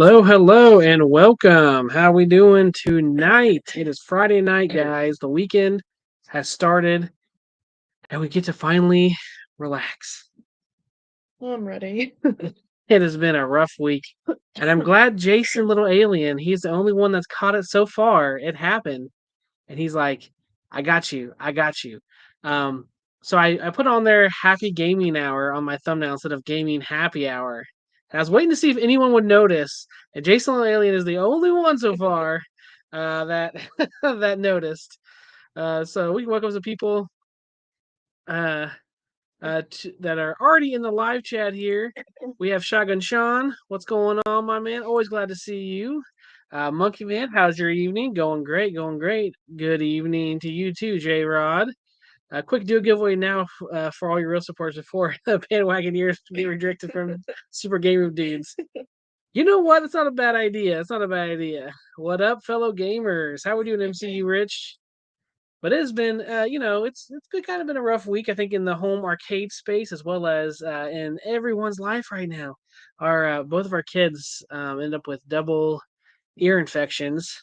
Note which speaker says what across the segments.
Speaker 1: Hello, and welcome. How we doing tonight? It is Friday night, guys. The weekend has started, and we get to finally relax.
Speaker 2: I'm ready.
Speaker 1: It has been a rough week, and I'm glad Jason, little alien, he's the only one that's caught it so far. It happened, and he's like, "I got you, I got you." Um, so I put on there "Happy Gaming Hour" on my thumbnail instead of "Gaming Happy Hour." And I was waiting to see if anyone would notice. And Jason Little Alien is the only one so far that that noticed. So we can welcome some people uh, that are already in the live chat here. We have Shotgun Sean. What's going on, my man? Always glad to see you. Monkey Man, how's your evening? Going great, going great. Good evening to you too, J Rod. Quick do a giveaway now for all your real supporters before the bandwagon years get rejected from Super Game Room dudes. You know what? It's not a bad idea. It's not a bad idea. What up, fellow gamers? How we doing, MCU Rich? But it has been, it's been kind of been a rough week. I think in the home arcade space as well as in everyone's life right now. Our both of our kids end up with double ear infections,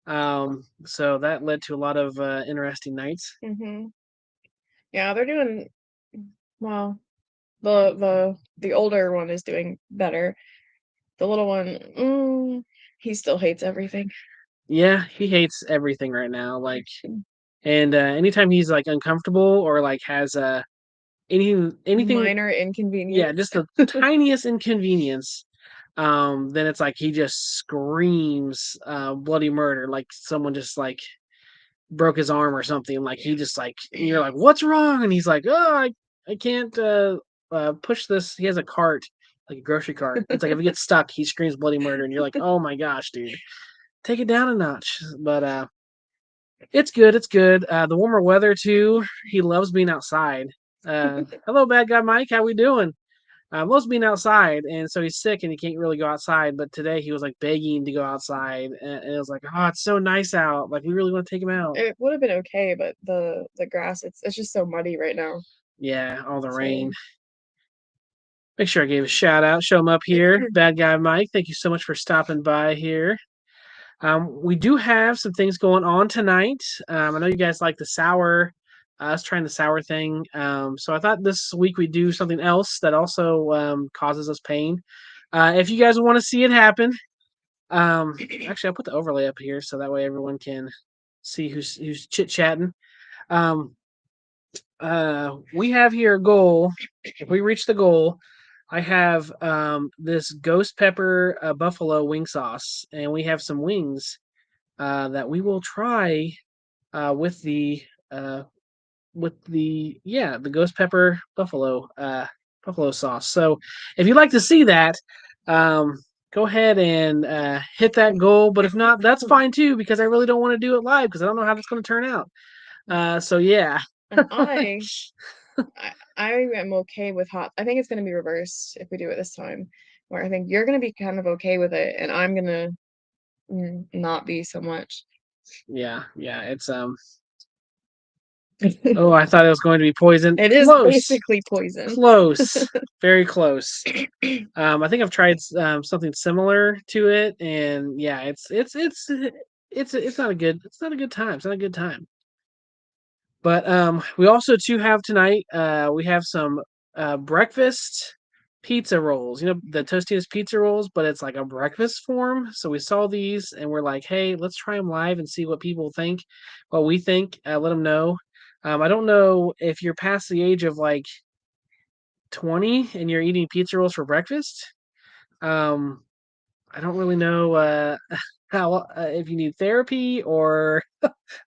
Speaker 1: so that led to a lot of interesting nights.
Speaker 2: hmm Yeah, they're doing well. The older one is doing better. The little one, he still hates everything.
Speaker 1: Yeah, he hates everything right now. And anytime he's like uncomfortable or like has anything,
Speaker 2: Minor
Speaker 1: yeah,
Speaker 2: inconvenience.
Speaker 1: just the tiniest inconvenience, then it's like he just screams bloody murder, like someone just like broke his arm or something. Like he just like you're like, what's wrong? And he's like, oh, I can't push this. He has a cart, like a grocery cart. It's like if he gets stuck, he screams bloody murder, and you're like, oh my gosh, dude, take it down a notch. But it's good. It's good. The warmer weather too. He loves being outside. Hello, bad guy Mike. How we doing? Loves being outside, and so he's sick and he can't really go outside. But today he was like begging to go outside, and it was like, oh, it's so nice out. Like we really want to take him out.
Speaker 2: It would have been okay, but the grass, it's just so muddy right now.
Speaker 1: Yeah, all the rain.
Speaker 2: So
Speaker 1: Make sure I gave a shout out. Show him up here, bad guy Mike. Thank you so much for stopping by here. We do have some things going on tonight. I know you guys like the sour, us trying the sour thing. So I thought this week we'd do something else that also causes us pain. If you guys want to see it happen, actually I'll put the overlay up here so that way everyone can see who's chit chatting. Um, we have here a goal. If we reach the goal, I have this ghost pepper buffalo wing sauce, and we have some wings that we will try with the ghost pepper buffalo sauce. So if you'd like to see that, go ahead and hit that goal. But if not, that's fine too because I really don't want to do it live because I don't know how that's going to turn out. So yeah.
Speaker 2: and I am okay with hot. I think it's gonna be reversed if we do it this time, where I think you're gonna be kind of okay with it, and I'm gonna not be so much.
Speaker 1: Yeah, it's oh, I thought it was going to be poison.
Speaker 2: It is
Speaker 1: Close.
Speaker 2: basically poison.
Speaker 1: Close. Very close. I think I've tried something similar to it, and yeah, it's not a good time. It's not a good time. But we also too have tonight. We have some breakfast pizza rolls. You know the Tostitos pizza rolls, but it's like a breakfast form. So we saw these, and we're like, hey, let's try them live and see what people think, what we think. Let them know. I don't know if you're past the age of like 20 and you're eating pizza rolls for breakfast. Um, I don't really know how if you need therapy or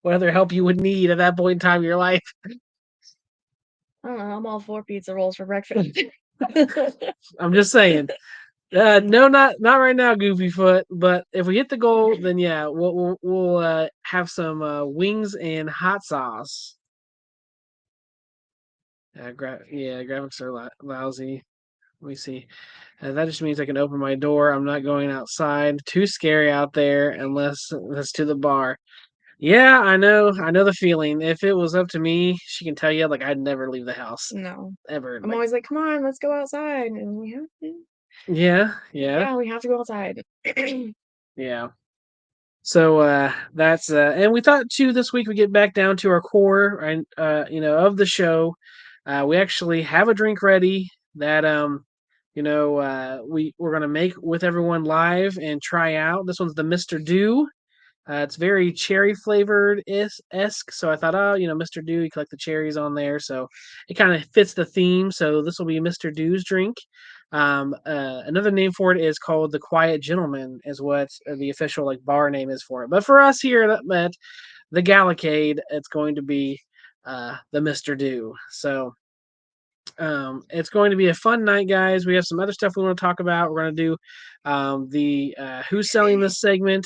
Speaker 1: what other help you would need at that point in time in your life.
Speaker 2: I don't know. I'm all for pizza rolls for breakfast.
Speaker 1: I'm just saying. No, not right now, Goofy Foot. But if we hit the goal, then yeah, we'll have some wings and hot sauce. Graphics are lousy. Let me see. That just means I can open my door. I'm not going outside. Too scary out there unless it's to the bar. Yeah, I know. I know the feeling. If it was up to me, she can tell you like I'd never leave the house
Speaker 2: No.
Speaker 1: ever.
Speaker 2: I'm
Speaker 1: Like
Speaker 2: always like, come on, let's go outside. And we have to.
Speaker 1: Yeah, yeah,
Speaker 2: Yeah, we have to go outside.
Speaker 1: yeah. So that's and we thought too this week we get back down to our core and of the show. We actually have a drink ready that we're gonna make with everyone live and try out. This one's the Mr. Dew. It's very cherry flavored esque. So I thought, Mr. Dew, you collect the cherries on there. So it kind of fits the theme. So this will be Mr. Dew's drink. Another name for it is called the Quiet Gentleman, is what the official like bar name is for it. But for us here at the Galacade, it's going to be the Mr. Dew. So it's going to be a fun night, guys. We have some other stuff we want to talk about. We're going to do the Who's Selling This segment,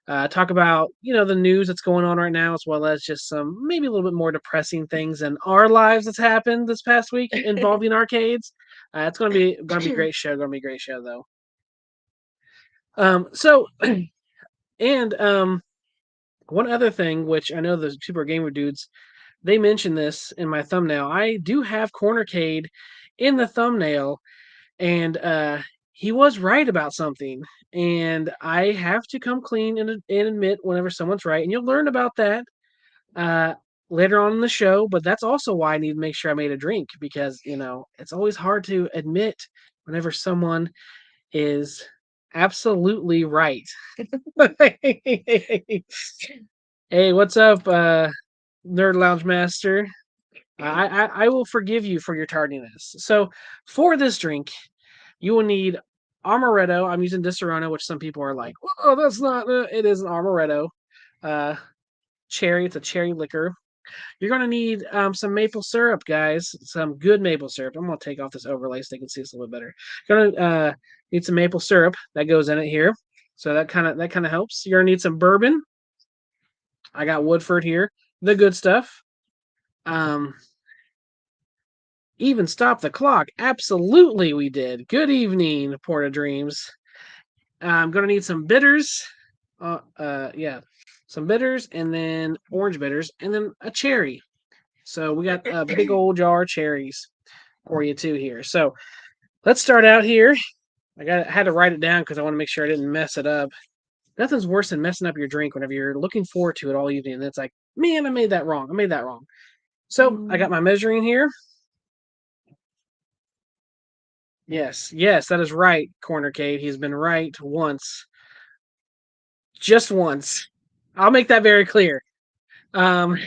Speaker 1: talk about the news that's going on right now, as well as just some maybe a little bit more depressing things in our lives that's happened this past week involving arcades. It's gonna be a great show. Gonna be a great show though. So and one other thing, which I know the Super Gamer dudes, they mentioned this in my thumbnail. I do have Cornercade in the thumbnail, and he was right about something. And I have to come clean and admit whenever someone's right, and you'll learn about that uh, later on in the show. But that's also why I need to make sure I made a drink, because it's always hard to admit whenever someone is absolutely right. Hey, what's up, Nerd Lounge Master? I will forgive you for your tardiness. So for this drink, you will need amaretto. I'm using Disaronno, which some people are like, "Oh, that's not." It is an amaretto. Uh, cherry. It's a cherry liquor. You're gonna need some maple syrup, guys. Some good maple syrup. I'm gonna take off this overlay so they can see this a little bit better. You're gonna need some maple syrup that goes in it here. So that kind of helps. You're gonna need some bourbon. I got Woodford here, the good stuff. Um, Even stop the clock. Absolutely, we did. Good evening, Port of Dreams. I'm gonna need some bitters. Yeah, some bitters, and then orange bitters, and then a cherry. So we got a big old jar of cherries for you too here. So let's start out here. I had to write it down because I want to make sure I didn't mess it up. Nothing's worse than messing up your drink whenever you're looking forward to it all evening. And it's like, man, I made that wrong. I made that wrong. So I got my measuring here. Yes, yes, that is right, Cornercade. He's been right once. Just once. I'll make that very clear. Um,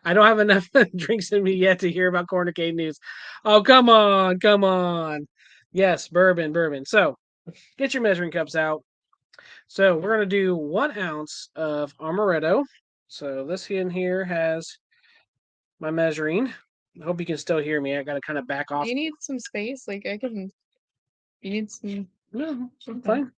Speaker 1: I don't have enough drinks in me yet to hear about Cornercade news. Oh, come on, come on. Yes, bourbon, bourbon. So get your measuring cups out. So we're gonna do 1 ounce of amaretto. So this in here has my measuring. I hope you can still hear me. I gotta kind of back off.
Speaker 2: Do you need some space? Like I can. You need some.
Speaker 1: No, I'm fine.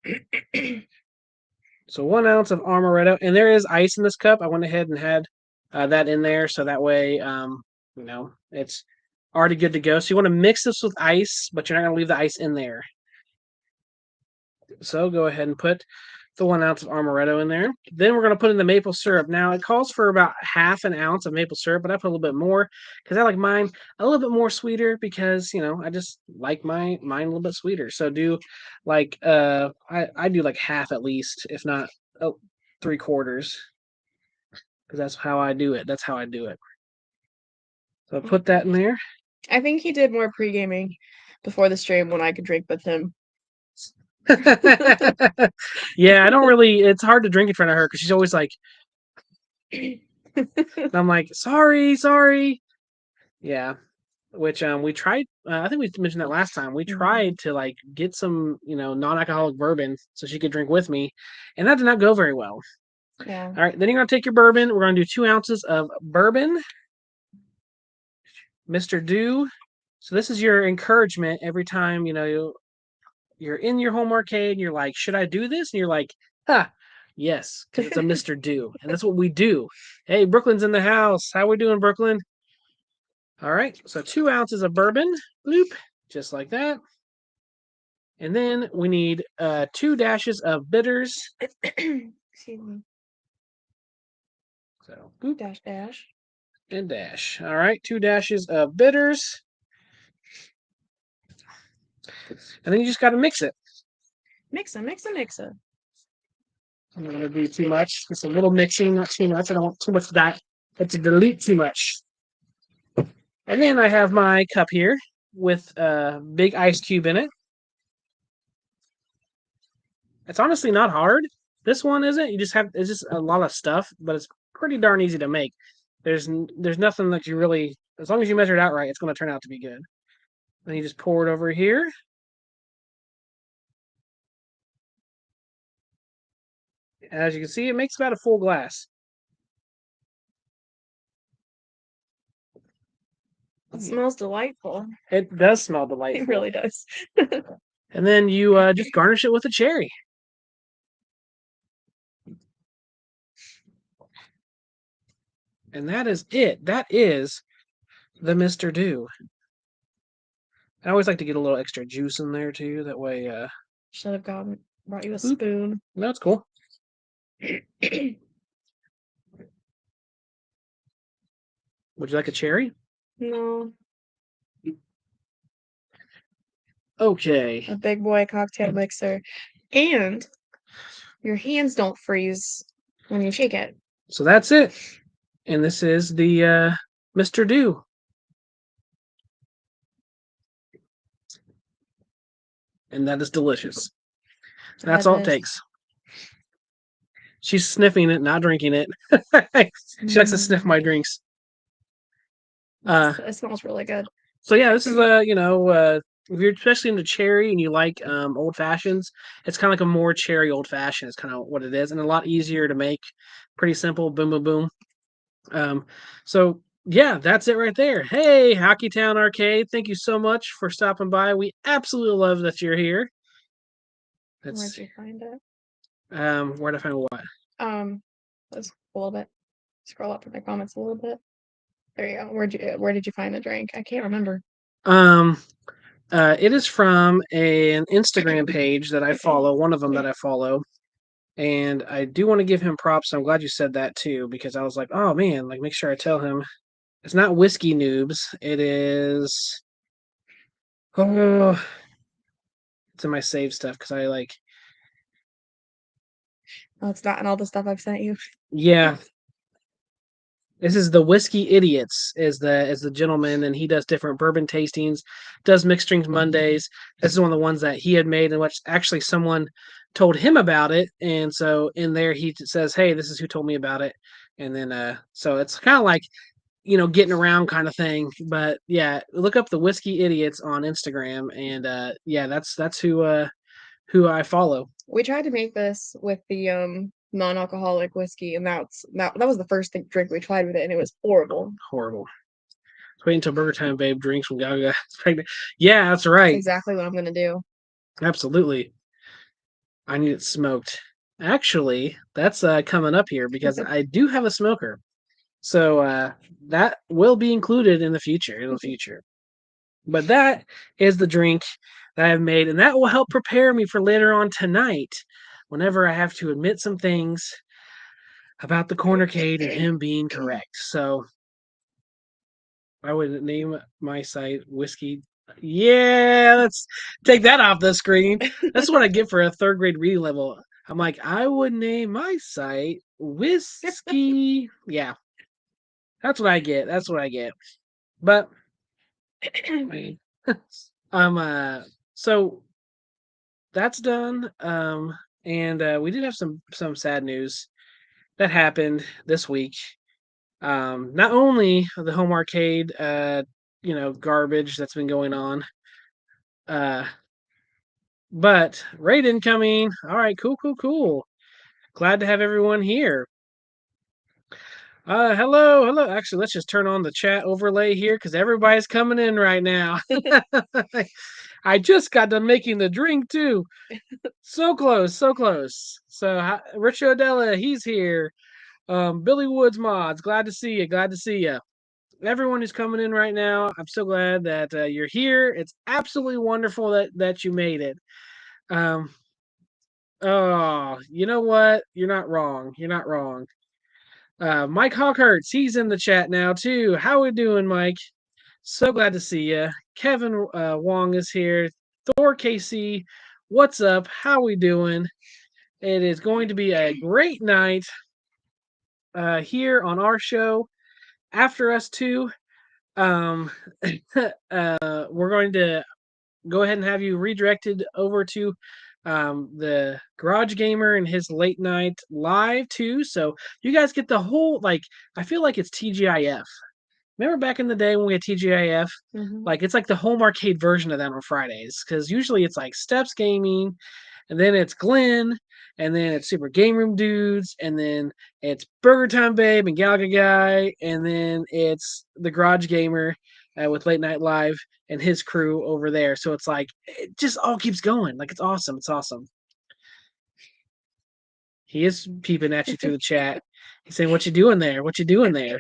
Speaker 1: So 1 ounce of amaretto, and there is ice in this cup. I went ahead and had that in there, so that way, it's already good to go. So you want to mix this with ice, but you're not going to leave the ice in there. So go ahead and put the 1 ounce of amaretto in there. Then we're going to put in the maple syrup. Now it calls for about half an ounce of maple syrup, but I put a little bit more because I like mine a little bit more sweeter because I just like mine a little bit sweeter. So do like I do like half at least, if not 3/4, because that's how I do it. That's how I do it. So put that in there.
Speaker 2: I think he did more pre-gaming before the stream when I could drink with him.
Speaker 1: Yeah, I don't really. It's hard to drink in front of her because she's always like, and I'm like, sorry, sorry. Yeah, which we tried. I think we mentioned that last time. We tried to like get some non-alcoholic bourbon so she could drink with me, and that did not go very well.
Speaker 2: Yeah.
Speaker 1: All right, then you're gonna take your bourbon. We're gonna do 2 ounces of bourbon, Mr. Dew. So this is your encouragement every time you're in your home arcade and you're like, should I do this? And you're like, ha, yes, because it's a Mr. Do. And that's what we do. Hey, Brooklyn's in the house. How we doing, Brooklyn? All right, so 2 ounces of bourbon, bloop, just like that. And then we need 2 dashes of bitters.
Speaker 2: Excuse me.
Speaker 1: So boop
Speaker 2: Dash dash.
Speaker 1: and dash. All right, 2 dashes of bitters. And then you just got to mix it.
Speaker 2: Mixa, mixa, mixa.
Speaker 1: I'm not going to do too much. Just a little mixing, not too much. I don't want too much of that. But to dilute too much. And then I have my cup here with a big ice cube in it. It's honestly not hard. This one isn't. It's just a lot of stuff, but it's pretty darn easy to make. There's nothing that you really, as long as you measure it out right, it's going to turn out to be good. Then you just pour it over here. As you can see, it makes about a full glass.
Speaker 2: It smells delightful.
Speaker 1: It does smell delightful.
Speaker 2: It really does.
Speaker 1: And then you just garnish it with a cherry. And that is it. That is the Mr. Do. I always like to get a little extra juice in there too. That way,
Speaker 2: should have brought you a spoon.
Speaker 1: No, it's cool. Would you like a cherry?
Speaker 2: No.
Speaker 1: Okay.
Speaker 2: A big boy cocktail mixer. And your hands don't freeze when you shake it.
Speaker 1: So that's it. And this is the Mr. Do. And that is delicious. That's all it takes. She's sniffing it, not drinking it. She likes to sniff my drinks.
Speaker 2: It smells really good.
Speaker 1: So yeah, this is if you're especially into cherry and you like old fashions, it's kind of like a more cherry old fashioned. It's kind of what it is, and a lot easier to make. Pretty simple. Boom, boom, boom. So yeah, that's it right there. Hey, Hockeytown Arcade, thank you so much for stopping by. We absolutely love that you're here.
Speaker 2: Where'd you find it?
Speaker 1: Where'd I find what?
Speaker 2: Let's a little bit. Scroll up in the comments a little bit. There you go. Where did you find the drink? I can't remember.
Speaker 1: It is from an Instagram page that I follow, one of them that I follow. And I do want to give him props. I'm glad you said that too, because I was like, oh man, like make sure I tell him. It's not Whiskey Noobs. It is. Oh, it's in my save stuff because I like.
Speaker 2: Oh, it's not in all the stuff I've sent you.
Speaker 1: Yeah. This is the Whiskey Idiots is the gentleman, and he does different bourbon tastings, does mixed drinks Mondays. This is one of the ones that he had made, and which actually someone told him about it, and so in there he says, "Hey, this is who told me about it," and then so it's kind of like getting around kind of thing. But yeah, look up the Whiskey Idiots on Instagram, and yeah, that's who I follow.
Speaker 2: We tried to make this with the non-alcoholic whiskey, and that was the first drink we tried with it, and it was horrible.
Speaker 1: Horrible. Wait until Burger Time Babe drinks when Gaga is pregnant. Yeah, that's right.
Speaker 2: Exactly what I'm gonna do.
Speaker 1: Absolutely. I need it smoked. Actually, that's coming up here because I do have a smoker. So that will be included in the future. But that is the drink that I've made, and that will help prepare me for later on tonight whenever I have to admit some things about the Cornercade and him being correct. So I would name my site Whiskey. Yeah, let's take that off the screen. That's what I get for a third grade reading level. I'm like, I would name my site Whiskey. Yeah, that's what I get. That's what I get. But so that's done. And we did have some sad news that happened this week. Not only the home arcade, garbage that's been going on, but raid incoming. All right, cool. Glad to have everyone here. Hello. Actually, let's just turn on the chat overlay here because everybody's coming in right now. I just got done making the drink too. So close. So, Rich Odella, he's here. Billy Woods Mods, glad to see you. Everyone who's coming in right now, I'm so glad that you're here. It's absolutely wonderful that you made it. Oh, you know what? You're not wrong. Mike Hawkhurts, he's in the chat now too. How we doing, Mike? So glad to see you. Kevin Wong is here. Thor KC, what's up? How we doing? It is going to be a great night here on our show. After us too, um, we're going to go ahead and have you redirected over to the Garage Gamer and his late night live too. So you guys get the whole like. I feel like it's TGIF. Remember back in the day when we had TGIF? Like it's like the home arcade version of that on Fridays because usually it's like Steps Gaming, and then it's Glenn, and then it's Super Game Room Dudes, and then it's Burger Time Babe and Galaga Guy, and then it's the Garage Gamer with Late Night Live and his crew over there. So it's like it just all keeps going. Like it's awesome. It's awesome. He is peeping at you through the chat. He's saying, "What you doing there? What you doing there?"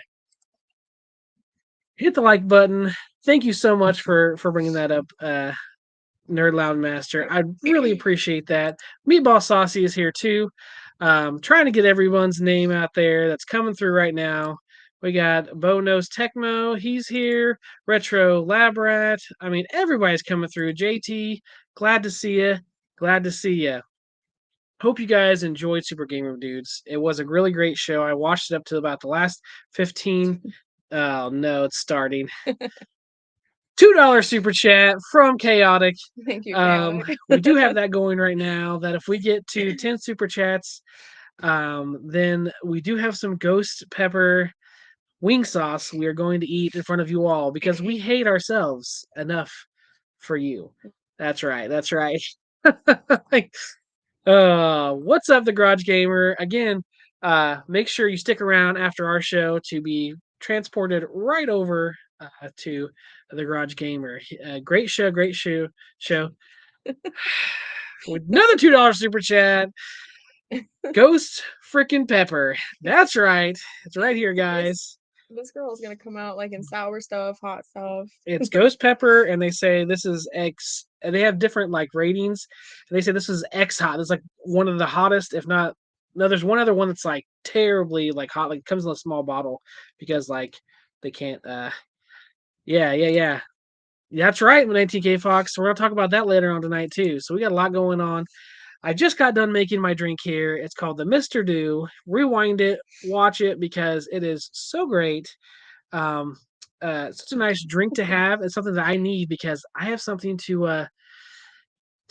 Speaker 1: Hit the like button. Thank you so much for bringing that up, Nerd Loud Master. I really appreciate that. Meatball Saucy is here too. Trying to get everyone's name out there that's coming through right now. We got Bo Knows Tecmo. He's here. Retro Labrat. I mean, everybody's coming through. JT, glad to see you. Glad to see you. Hope you guys enjoyed Super Gamer Dudes. It was a really great show. I watched it up to about the last 15. Oh no, it's starting. $2 super chat from Chaotic.
Speaker 2: Thank you, Chaotic.
Speaker 1: We do have that going right now. That if we get to 10 super chats, then we do have some ghost pepper wing sauce we are going to eat in front of you all because we hate ourselves enough for you. That's right. That's right. What's up, the Garage Gamer? Again, make sure you stick around after our show to be transported right over to the Garage Gamer. Great show, great show. With another $2 super chat. Ghost freaking pepper. That's right. It's right here, guys.
Speaker 2: This girl is gonna come out like in sour stuff, hot stuff.
Speaker 1: It's ghost pepper, and they say this is X. And they have different like ratings. And they say this is X hot. It's like one of the hottest, if not. No, there's one other one that's like terribly like hot. Like it comes in a small bottle because like they can't. Yeah. That's right, 19K Fox. We're gonna talk about that later on tonight too. So we got a lot going on. I just got done making my drink here. It's called the Mr. Do. Rewind it, watch it because it is so great. Um, such a nice drink to have. It's something that I need because I have something to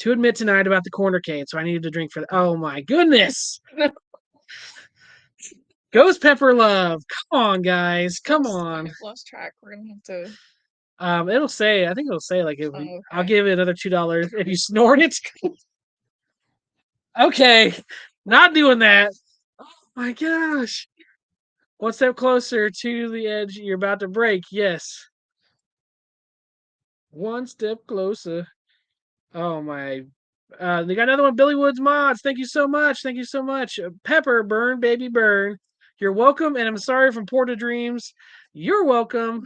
Speaker 1: admit tonight about the Cornercade. So I needed to drink for. Oh my goodness! Ghost Pepper Love. Come on, guys. Come on.
Speaker 2: I've lost track. We're gonna have to.
Speaker 1: It'll say. I think it'll say like if
Speaker 2: Okay.
Speaker 1: I'll give it another $2 if you snort it. Okay, not doing that. Oh my gosh. One step closer to the edge you're about to break. Yes. One step closer. Oh my. They got another one. Billy Woods Mods. Thank you so much. Thank you so much. Pepper, burn, baby, burn. You're welcome. And I'm sorry from Porta Dreams. You're welcome.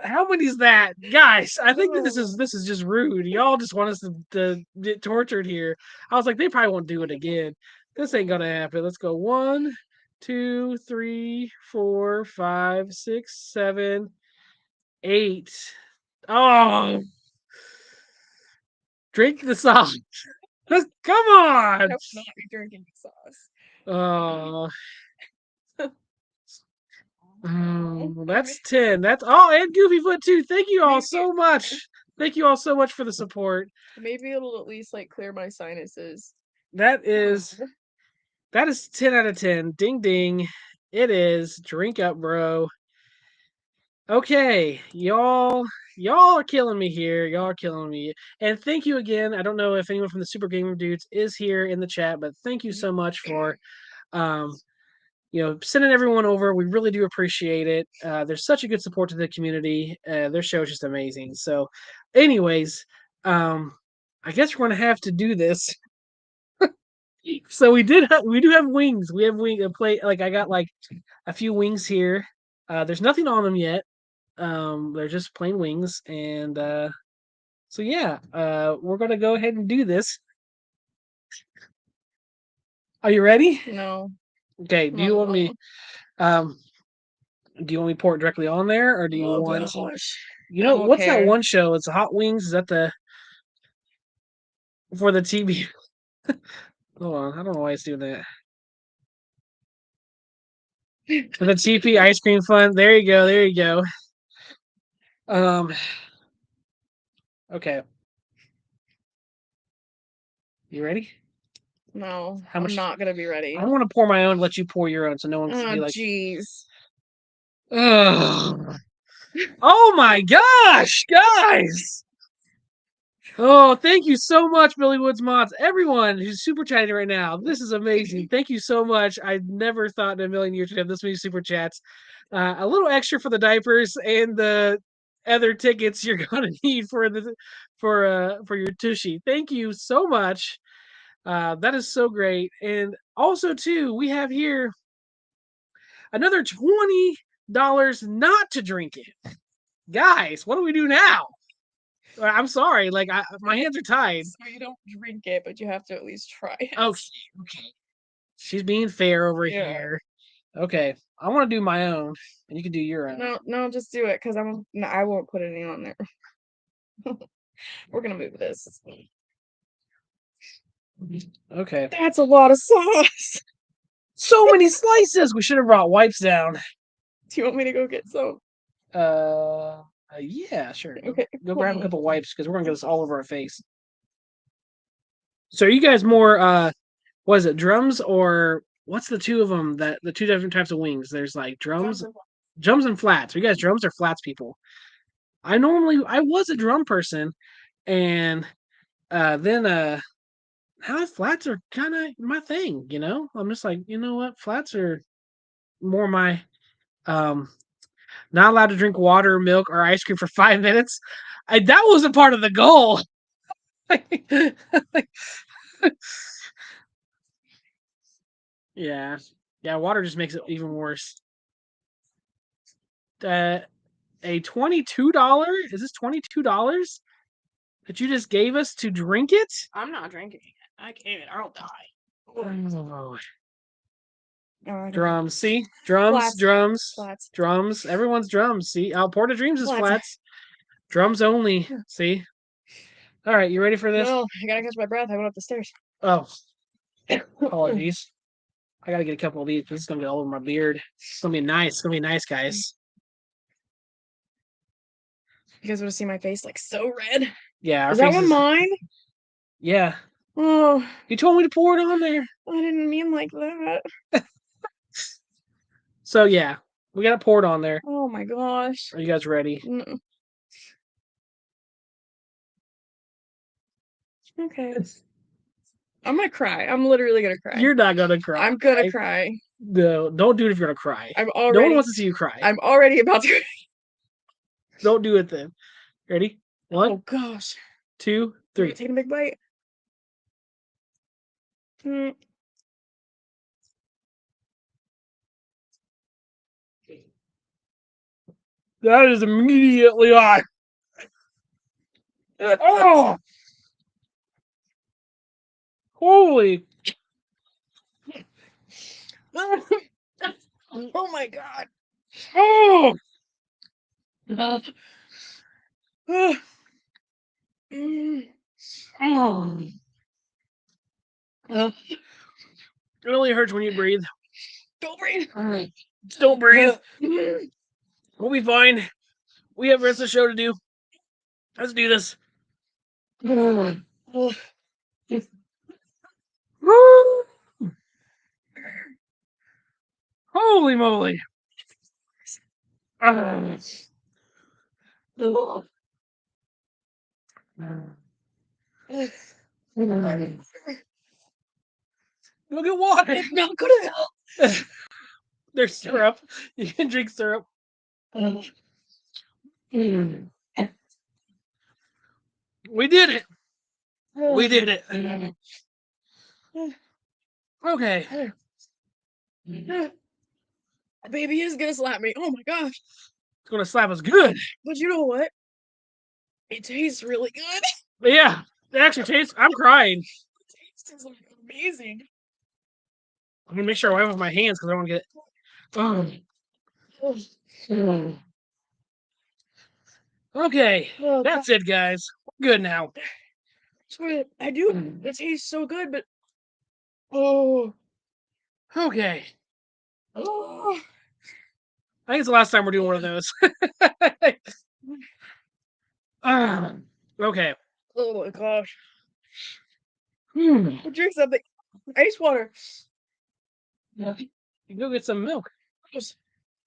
Speaker 1: How many is that, guys? I think that this is just rude. Y'all just want us to get tortured here. I was like, they probably won't do it again. This ain't gonna happen. Let's go 1, 2, 3, 4, 5, 6, 7, 8. Oh, drink the sauce. Come on.
Speaker 2: I will not be drinking sauce.
Speaker 1: Oh. That's 10. That's and Goofyfoot too. Thank you all so much. Thank you all so much for the support.
Speaker 2: Maybe it'll at least like clear my sinuses.
Speaker 1: That is 10 out of 10. Ding ding. It is. Drink up, bro. Okay, y'all are killing me here. Y'all are killing me. And thank you again. I don't know if anyone from the Super Gamer Dudes is here in the chat, but thank you so much for sending everyone over. We really do appreciate it. There's such a good support to the community. Their show is just amazing. So, anyways, I guess we're gonna have to do this. So we do have wings. We have a plate. Like I got like a few wings here. There's nothing on them yet. They're just plain wings, and so yeah, we're gonna go ahead and do this. Are you ready?
Speaker 2: No.
Speaker 1: Okay. Do you want me to pour it directly on there, or do you want?
Speaker 2: Gosh.
Speaker 1: You know,
Speaker 2: I don't
Speaker 1: what's that
Speaker 2: care.
Speaker 1: one show? It's Hot Wings. Is that the for the TV? Hold on, I don't know why it's doing that. The TP ice cream fun. There you go. There you go. Okay. You ready?
Speaker 2: No,
Speaker 1: How
Speaker 2: I'm
Speaker 1: much?
Speaker 2: not gonna be ready.
Speaker 1: I want to pour my own. Let you pour your own, so no one can
Speaker 2: Oh,
Speaker 1: be like,
Speaker 2: jeez.
Speaker 1: "Ugh." Oh my gosh, guys! Oh, thank you so much, Billy Woods Mods. Everyone who's super chatting right now, this is amazing. Thank you so much. I never thought in a million years we'd have this many super chats. A little extra for the diapers and the other tickets you're gonna need for your tushy. Thank you so much. That is so great. And also too, we have here another $20 not to drink it. Guys, what do we do now? I'm sorry, like my hands are tied.
Speaker 2: So you don't drink it, but you have to at least try it.
Speaker 1: Okay. She's being fair over
Speaker 2: Yeah.
Speaker 1: here. Okay, I want to do my own, and you can do your own.
Speaker 2: No, just do it because I won't put any on there. We're gonna move this.
Speaker 1: Okay.
Speaker 2: That's a lot of sauce.
Speaker 1: So many slices. We should have brought wipes down.
Speaker 2: Do you want me to go get some?
Speaker 1: Yeah, sure.
Speaker 2: Okay.
Speaker 1: Go grab a couple wipes because we're gonna get this all over our face. So are you guys more what is it, drums or what's the two of them the two different types of wings? There's like drums and flats. Are you guys drums or flats people? I was a drum person and then now flats are kind of my thing, you know? I'm just like, you know what? Flats are more my not allowed to drink water, milk, or ice cream for 5 minutes. That was a part of the goal. Yeah. Yeah, water just makes it even worse. A $22? Is this $22 that you just gave us to drink it?
Speaker 2: I'm not drinking it. I can't. I'll die.
Speaker 1: Oh.
Speaker 2: Oh,
Speaker 1: Drums, see? Drums,
Speaker 2: Flats.
Speaker 1: drums. Everyone's drums, see? Port of Dreams is flats. Drums only, see? All right, you ready for this?
Speaker 2: No, I gotta catch my breath. I went up the stairs.
Speaker 1: Oh, apologies. I gotta get a couple of these because it's gonna get all over my beard. It's gonna be nice. It's gonna be nice, guys.
Speaker 2: You guys want to see my face like so red?
Speaker 1: Yeah,
Speaker 2: Is that one mine?
Speaker 1: Yeah.
Speaker 2: Oh,
Speaker 1: You told me to pour it on there.
Speaker 2: I didn't mean like that.
Speaker 1: So yeah, we gotta pour it on there.
Speaker 2: Oh my gosh.
Speaker 1: Are you guys ready?
Speaker 2: No. Okay. I'm gonna cry. I'm literally gonna cry.
Speaker 1: You're not gonna cry.
Speaker 2: I'm gonna cry.
Speaker 1: No, don't do it if you're gonna cry.
Speaker 2: No
Speaker 1: one wants to see you cry.
Speaker 2: I'm already about to.
Speaker 1: Don't do it then. Ready? One,
Speaker 2: Oh gosh.
Speaker 1: 2, 3.
Speaker 2: Take a big bite. Mm.
Speaker 1: That is immediately hot. Oh! Holy!
Speaker 2: Oh my god.
Speaker 1: Oh!
Speaker 2: Mm.
Speaker 1: Oh! It only hurts when you breathe.
Speaker 2: Don't breathe.
Speaker 1: Don't breathe. We'll be fine. We have the rest of the show to do. Let's do this. Holy moly. Look at water.
Speaker 2: It's not gonna help.
Speaker 1: There's syrup. You can drink syrup. We did it. We did it. Okay.
Speaker 2: Baby is gonna slap me. Oh my gosh.
Speaker 1: It's gonna slap us good.
Speaker 2: But you know what? It tastes really good.
Speaker 1: But yeah, it actually tastes. I'm crying.
Speaker 2: The taste is like amazing.
Speaker 1: I'm gonna make sure I wipe with my hands because I don't want to get. Okay,
Speaker 2: Oh,
Speaker 1: that's it, guys. We're good now.
Speaker 2: sorry, I do. It tastes so good, but oh,
Speaker 1: Okay.
Speaker 2: oh,
Speaker 1: I think it's the last time we're doing one of those. Ah, okay.
Speaker 2: oh my gosh!
Speaker 1: Hmm.
Speaker 2: Drink something. Ice water.
Speaker 1: You can go get some milk.
Speaker 2: Just-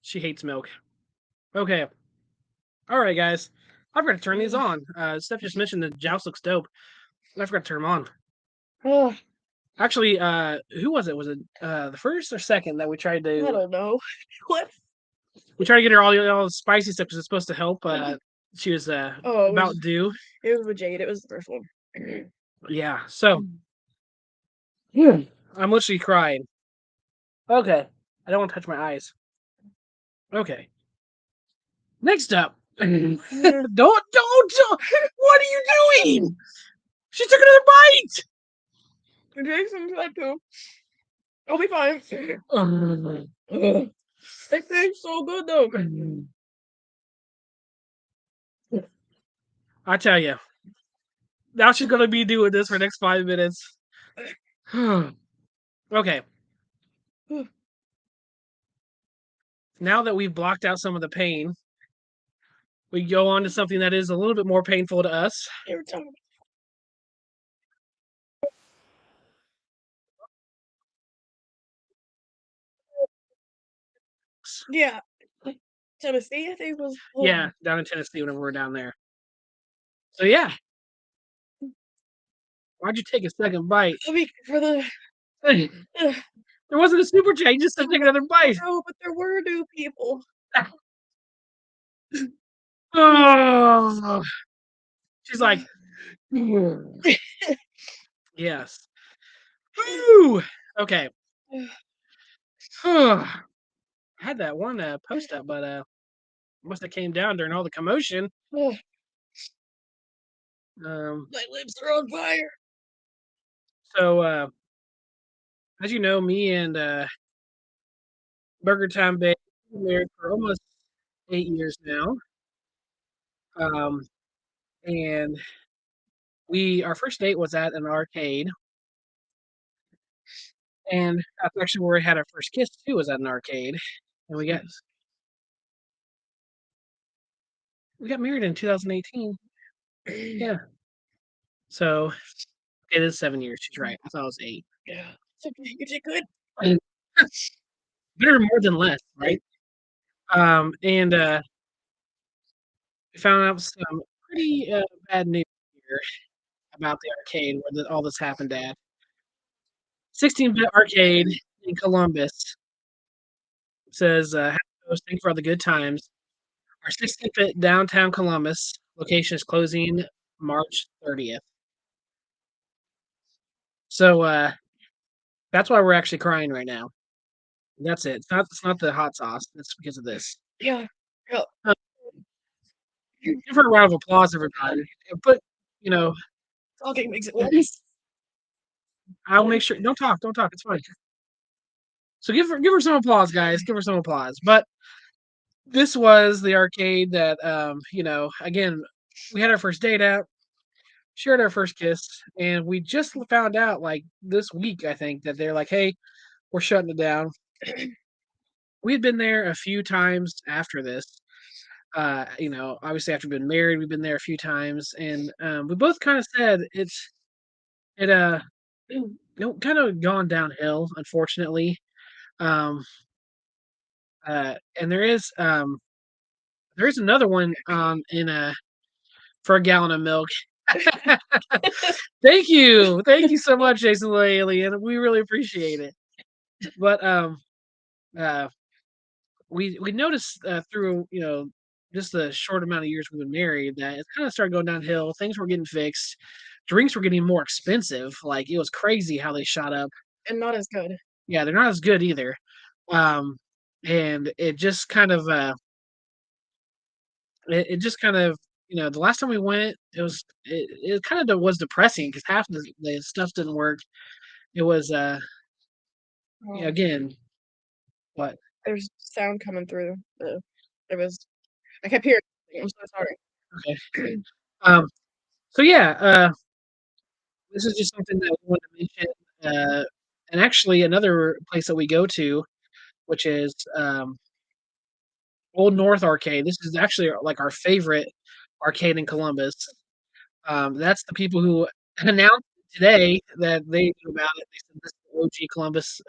Speaker 1: She hates milk. Okay. All right, guys. I forgot to turn these on. Steph just mentioned the joust looks dope. I forgot to turn them on.
Speaker 2: Oh,
Speaker 1: Actually, who was it? Was it the first or second that we tried
Speaker 2: I
Speaker 1: to
Speaker 2: don't know. What?
Speaker 1: get her all the spicy stuff because it's supposed to help. She was
Speaker 2: Oh,
Speaker 1: about due.
Speaker 2: it was with Jade. It was the first one.
Speaker 1: Yeah. So I'm literally crying. Okay. I don't want to touch my eyes. Okay. Next up. Don't. What are you doing? She took another bite.
Speaker 2: Drink some of that too. I'll be fine.
Speaker 1: Ugh.
Speaker 2: It tastes so good though.
Speaker 1: I tell you, now she's gonna be doing this for the next 5 minutes. Okay. Now that we've blocked out some of the pain, we go on to something that is a little bit more painful to us.
Speaker 2: Every time. Yeah. Tennessee, I think was.
Speaker 1: Yeah, down in Tennessee whenever we're down there. So yeah, why'd you take a second bite?
Speaker 2: For the.
Speaker 1: There wasn't a super chat. You just said take another bite.
Speaker 2: No, but there were new people.
Speaker 1: Oh, she's like, yes. Woo! Okay. I had that one post up, but must have came down during all the commotion. Um,
Speaker 2: My lips are on fire.
Speaker 1: so as you know, me and Burger Time Bay been married for almost 8 years now. Um, and our first date was at an arcade, and that's actually where we had our first kiss too. Was at an arcade, and we got married in 2018. Yeah, so it is 7 years. She's right. I thought it was 8.
Speaker 2: Yeah. It's okay. You did good.
Speaker 1: And better more than less, right? And we found out some pretty bad news here about the arcade where all this happened at 16-bit arcade in Columbus. Says, "Happy host, thank you for all the good times. Our 16-bit downtown Columbus location is closing March 30th." So that's why we're actually crying right now. That's it. It's not the hot sauce. It's because of this.
Speaker 2: Yeah. Yeah.
Speaker 1: Uh, give her a round of applause, everybody. But you know,
Speaker 2: Talking makes it worse.
Speaker 1: I'll make sure. Don't talk. Don't talk. It's fine. So give her some applause, guys. Give her some applause. But this was the arcade that again, we had our first date out, shared our first kiss, and we just found out like this week, I think, that they're like, hey, we're shutting it down. We had been there a few times after this. Obviously after we've been married, we've been there a few times, and we both kind of said it kind of gone downhill, unfortunately. Um, and there is another one in for a gallon of milk. Thank you so much, Jason the Alien. We really appreciate it. But uh, we noticed through just the short amount of years we've been married that it kind of started going downhill. Things were getting fixed. Drinks were getting more expensive. Like it was crazy how they shot up.
Speaker 2: And not as good.
Speaker 1: Yeah, they're not as good either. Um, and it just kind of it just kind of the last time we went, it kind of was depressing because half the stuff didn't work. It was
Speaker 2: Oh,
Speaker 1: again, what?
Speaker 2: there's sound coming through. It was. I kept hearing. I'm so sorry.
Speaker 1: Okay. Um, so yeah, this is just something that we wanted to mention. And actually, another place that we go to, which is Old North Arcade. This is actually like our favorite arcade in Columbus. That's the people who announced today that they knew about it. They said this is the OG Columbus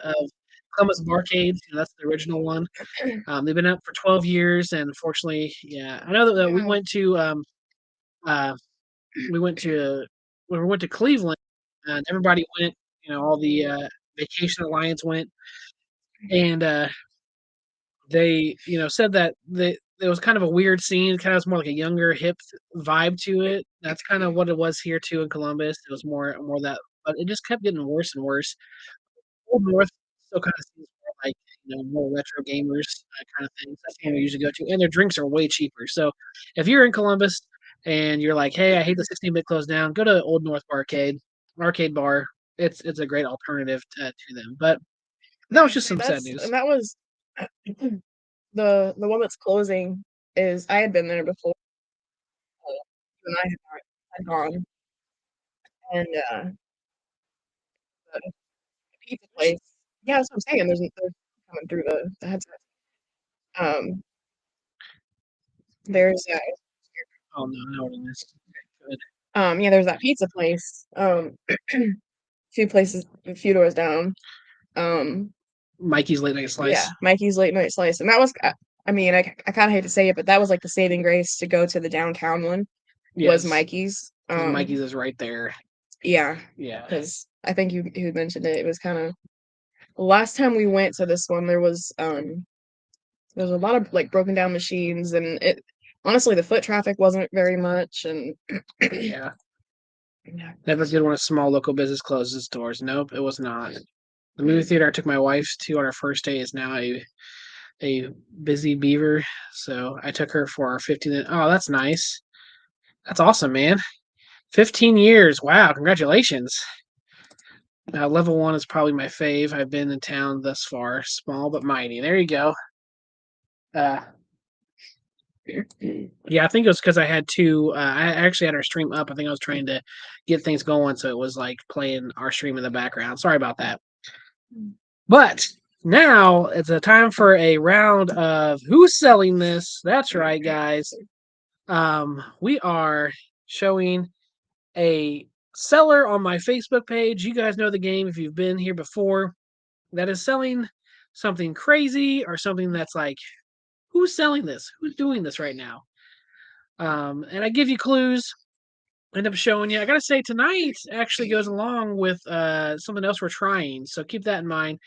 Speaker 1: Barcade. That's the original one. They've been up for 12 years, and unfortunately, yeah, I know that
Speaker 2: Wow.
Speaker 1: uh, we went to when we went to Cleveland, and everybody went. All the Vacation Alliance went, and they said that it was kind of a weird scene. Kind of was more like a younger, hip vibe to it. That's kind of what it was here too in Columbus. It was more that, but it just kept getting worse and worse. Old North still kind of seems more like more retro gamers kind of things. That's the one we usually go to, and their drinks are way cheaper. So if you're in Columbus and you're like, hey, I hate the 16-bit closed down, go to Old North Arcade Bar. It's a great alternative to them. But that was just
Speaker 2: See,
Speaker 1: some sad news.
Speaker 2: that was the one that's closing is I had been there before. You and I had gone, and the pizza place. Yeah, that's what I'm saying. There's coming through the headset. Um, there's
Speaker 1: Oh no, I know what it is. Good.
Speaker 2: yeah, there's that pizza place. Few places, a few doors down. Um,
Speaker 1: Mikey's Late Night
Speaker 2: yeah,
Speaker 1: Slice.
Speaker 2: Mikey's Late Night Slice, and that was. I mean, I kind of hate to say it, but that was like the saving grace to go to the downtown one was
Speaker 1: Yes,
Speaker 2: Mikey's.
Speaker 1: because Mikey's is right there.
Speaker 2: Yeah,
Speaker 1: Yeah.
Speaker 2: because I think you had mentioned it. It was kind of last time we went to this one. There was a lot of like broken down machines, and it honestly the foot traffic wasn't very much, and
Speaker 1: Yeah.
Speaker 2: yeah.
Speaker 1: Never good when a small local business closes its doors. Nope, it was not. The movie theater I took my wife to on our first day is now a busy beaver. So I took her for our 15. Oh, that's nice. That's awesome, man. 15 years. Wow, congratulations. Level one is probably my fave. I've been in town thus far. Small but mighty. There you go. Uh, yeah, I think it was because I had two. I actually had our stream up. I think I was trying to get things going, so it was like playing our stream in the background. Sorry about that. But now it's a time for a round of who's selling this. That's right, guys. We are showing a seller on my Facebook page. You guys know the game if you've been here before. That is selling something crazy or something that's like, who's selling this? Who's doing this right now? And I give you clues. End up showing you. I gotta say tonight actually goes along with something else we're trying, so keep that in mind.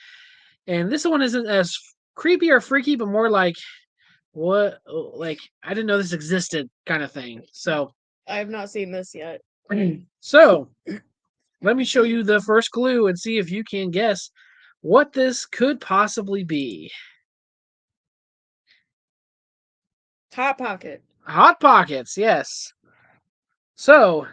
Speaker 1: And this one isn't as creepy or freaky, but more like what, like I didn't know this existed kind of thing. So,
Speaker 2: I have not seen this yet.
Speaker 1: so let me show you the first clue and see if you can guess what this could possibly be.
Speaker 2: Hot Pocket.
Speaker 1: Hot Pockets, yes. So,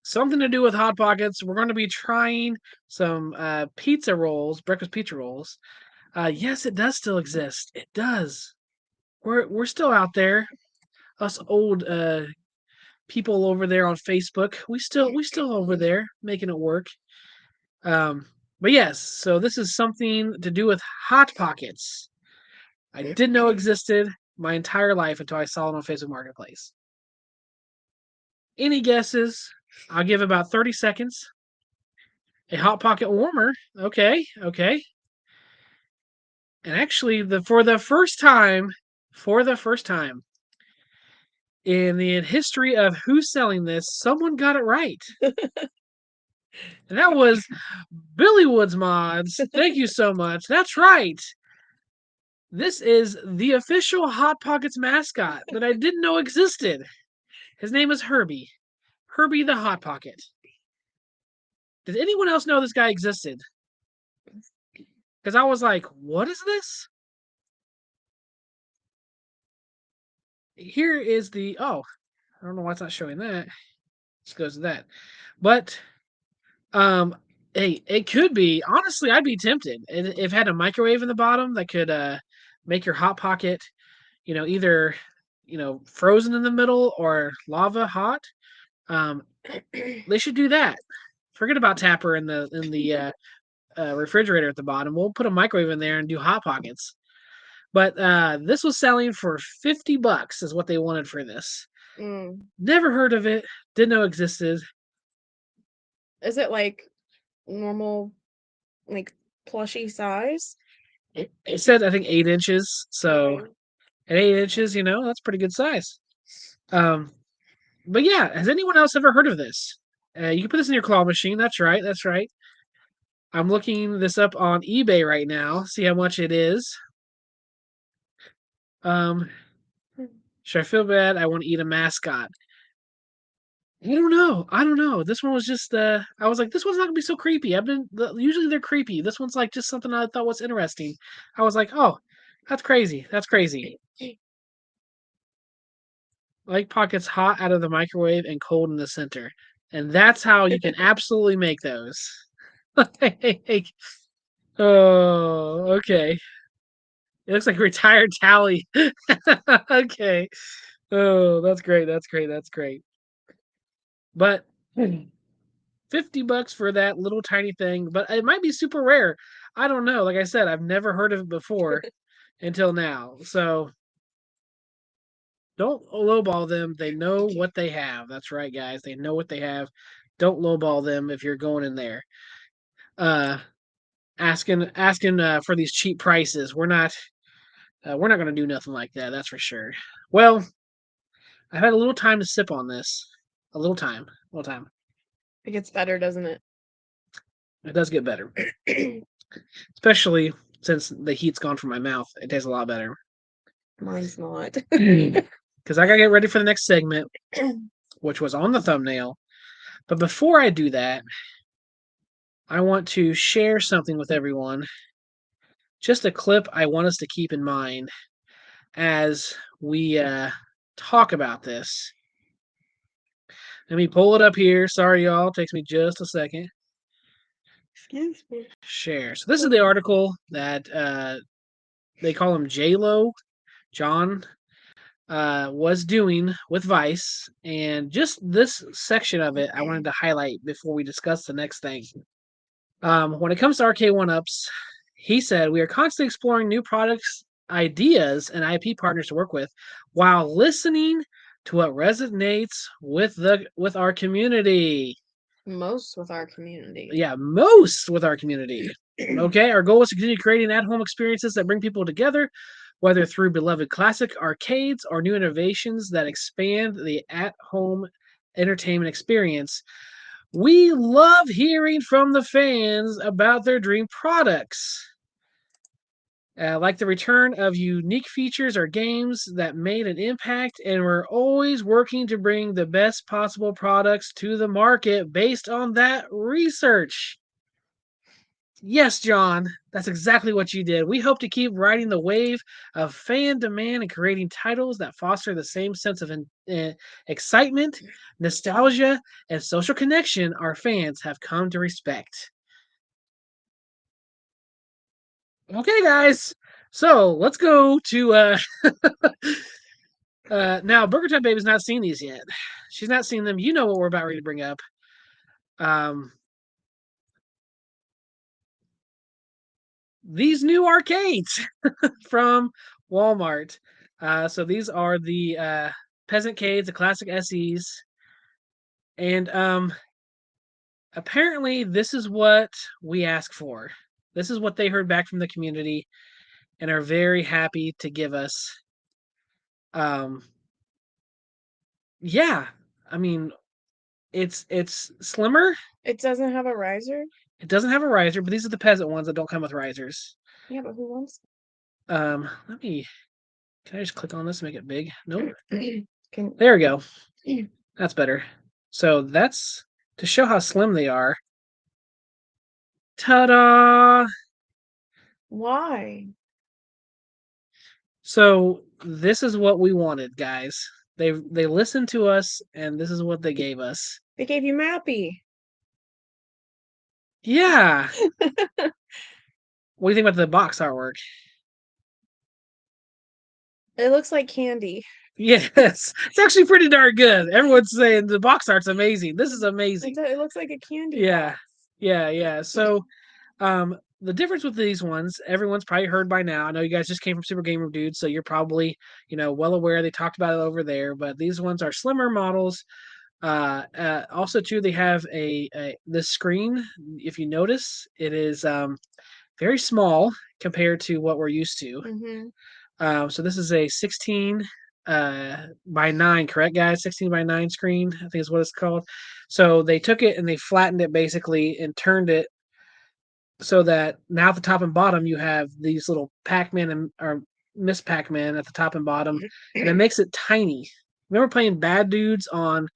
Speaker 1: something to do with Hot Pockets. We're going to be trying some pizza rolls, breakfast pizza rolls. Yes, it does still exist. It does. We're still out there. Us old people over there on Facebook. We still over there making it work. But yes, so this is something to do with Hot Pockets. I didn't know existed my entire life until I saw it on Facebook Marketplace. Any guesses? I'll give about 30 seconds. A Hot Pocket warmer. Okay, okay. And actually, for the first time in the history of who's selling this, someone got it right. And that was Billy Woods Mods. Thank you so much. That's right. This is the official Hot Pockets mascot that I didn't know existed. His name is Herbie. Herbie the Hot Pocket. Did anyone else know this guy existed? Because I was like, what is this? Here is the. Oh, I don't know why it's not showing that. Just goes to that. But Um, hey, it could be. Honestly, I'd be tempted. If it had a microwave in the bottom that could make your hot pocket, either frozen in the middle or lava hot, um, they should do that. Forget about Tapper in the refrigerator at the bottom. We'll put a microwave in there and do hot pockets. But this was selling for $50 is what they wanted for this. Never heard of it. Didn't know it existed.
Speaker 2: Is it like normal, like plushy size?
Speaker 1: It said I think 8 inches. So at 8 inches, that's pretty good size. But yeah, has anyone else ever heard of this? You can put this in your claw machine. That's right. That's right. I'm looking this up on eBay right now. See how much it is. Um, should I feel bad? I want to eat a mascot. I don't know. I don't know. This one was just. I was like, this one's not gonna be so creepy. Usually they're creepy. This one's like just something I thought was interesting. I was like, oh, that's crazy. That's crazy. Like pockets hot out of the microwave and cold in the center, and that's how you can absolutely make those. Like, oh, okay. It looks like a retired tally. Okay. Oh, that's great. That's great. That's great. But $50 for that little tiny thing, but it might be super rare. I don't know. Like I said, I've never heard of it before until now. So don't lowball them. They know what they have. That's right, guys. They know what they have. Don't lowball them if you're going in there. Uh asking for these cheap prices. We're not going to do nothing like that. That's for sure. Well, I've had a little time to sip on this. A little time. A little time.
Speaker 2: It gets better, doesn't it?
Speaker 1: It does get better. Especially since the heat's gone from my mouth. It tastes a lot better.
Speaker 2: Mine's not.
Speaker 1: Because I got to get ready for the next segment, which was on the thumbnail. But before I do that, I want to share something with everyone. Just a clip I want us to keep in mind as we talk about this. Let me pull it up here. Sorry, y'all. It takes me just a second.
Speaker 2: Excuse me.
Speaker 1: Share. So this is the article that they call him J-Lo, John, was doing with Vice. And just this section of it, I wanted to highlight before we discuss the next thing. When it comes to Arcade 1-Ups, he said, we are constantly exploring new products, ideas, and IP partners to work with while listening to what resonates with our community.
Speaker 2: Most with our community.
Speaker 1: Yeah, most with our community. Okay, our goal is to continue creating at-home experiences that bring people together, whether through beloved classic arcades or new innovations that expand the at-home entertainment experience. We love hearing from the fans about their dream products. Like the return of unique features or games that made an impact, and we're always working to bring the best possible products to the market based on that research. Yes, John, that's exactly what you did. We hope to keep riding the wave of fan demand and creating titles that foster the same sense of excitement, nostalgia, and social connection our fans have come to respect. Okay, guys. So let's go to now Burger Time Baby's not seen these yet. She's not seen them. You know what we're about ready to bring up. These new arcades from Walmart. So these are the Peasantcades, the classic SEs. And apparently this is what we asked for. This is what they heard back from the community and are very happy to give us. Yeah, I mean, it's slimmer.
Speaker 2: It doesn't have a riser?
Speaker 1: It doesn't have a riser, but these are the peasant ones that don't come with risers.
Speaker 2: Yeah, but who wants
Speaker 1: Let me. Can I just click on this and make it big? Nope.
Speaker 2: Can
Speaker 1: There we go. That's better. So that's to show how slim they are. Ta-da!
Speaker 2: Why?
Speaker 1: So this is what we wanted, guys. They listened to us, and this is what they gave us.
Speaker 2: They gave you Mappy.
Speaker 1: Yeah. What do you think about the box artwork?
Speaker 2: It looks like candy.
Speaker 1: Yes, it's actually pretty darn good. Everyone's saying the box art's amazing. This is amazing.
Speaker 2: It looks like a candy
Speaker 1: Yeah,
Speaker 2: box.
Speaker 1: yeah. So, the difference with these ones, everyone's probably heard by now. I know you guys just came from Super Gamer Dude, so you're probably, well aware. They talked about it over there, but these ones are slimmer models. Also, too, they have the screen. If you notice, it is very small compared to what we're used to.
Speaker 2: Mm-hmm.
Speaker 1: So this is a 16 by 9, correct, guys? 16 by 9 screen, I think is what it's called. So they took it and they flattened it basically and turned it so that now at the top and bottom you have these little Pac-Man or Miss Pac-Man at the top and bottom, and it makes it tiny. Remember playing Bad Dudes on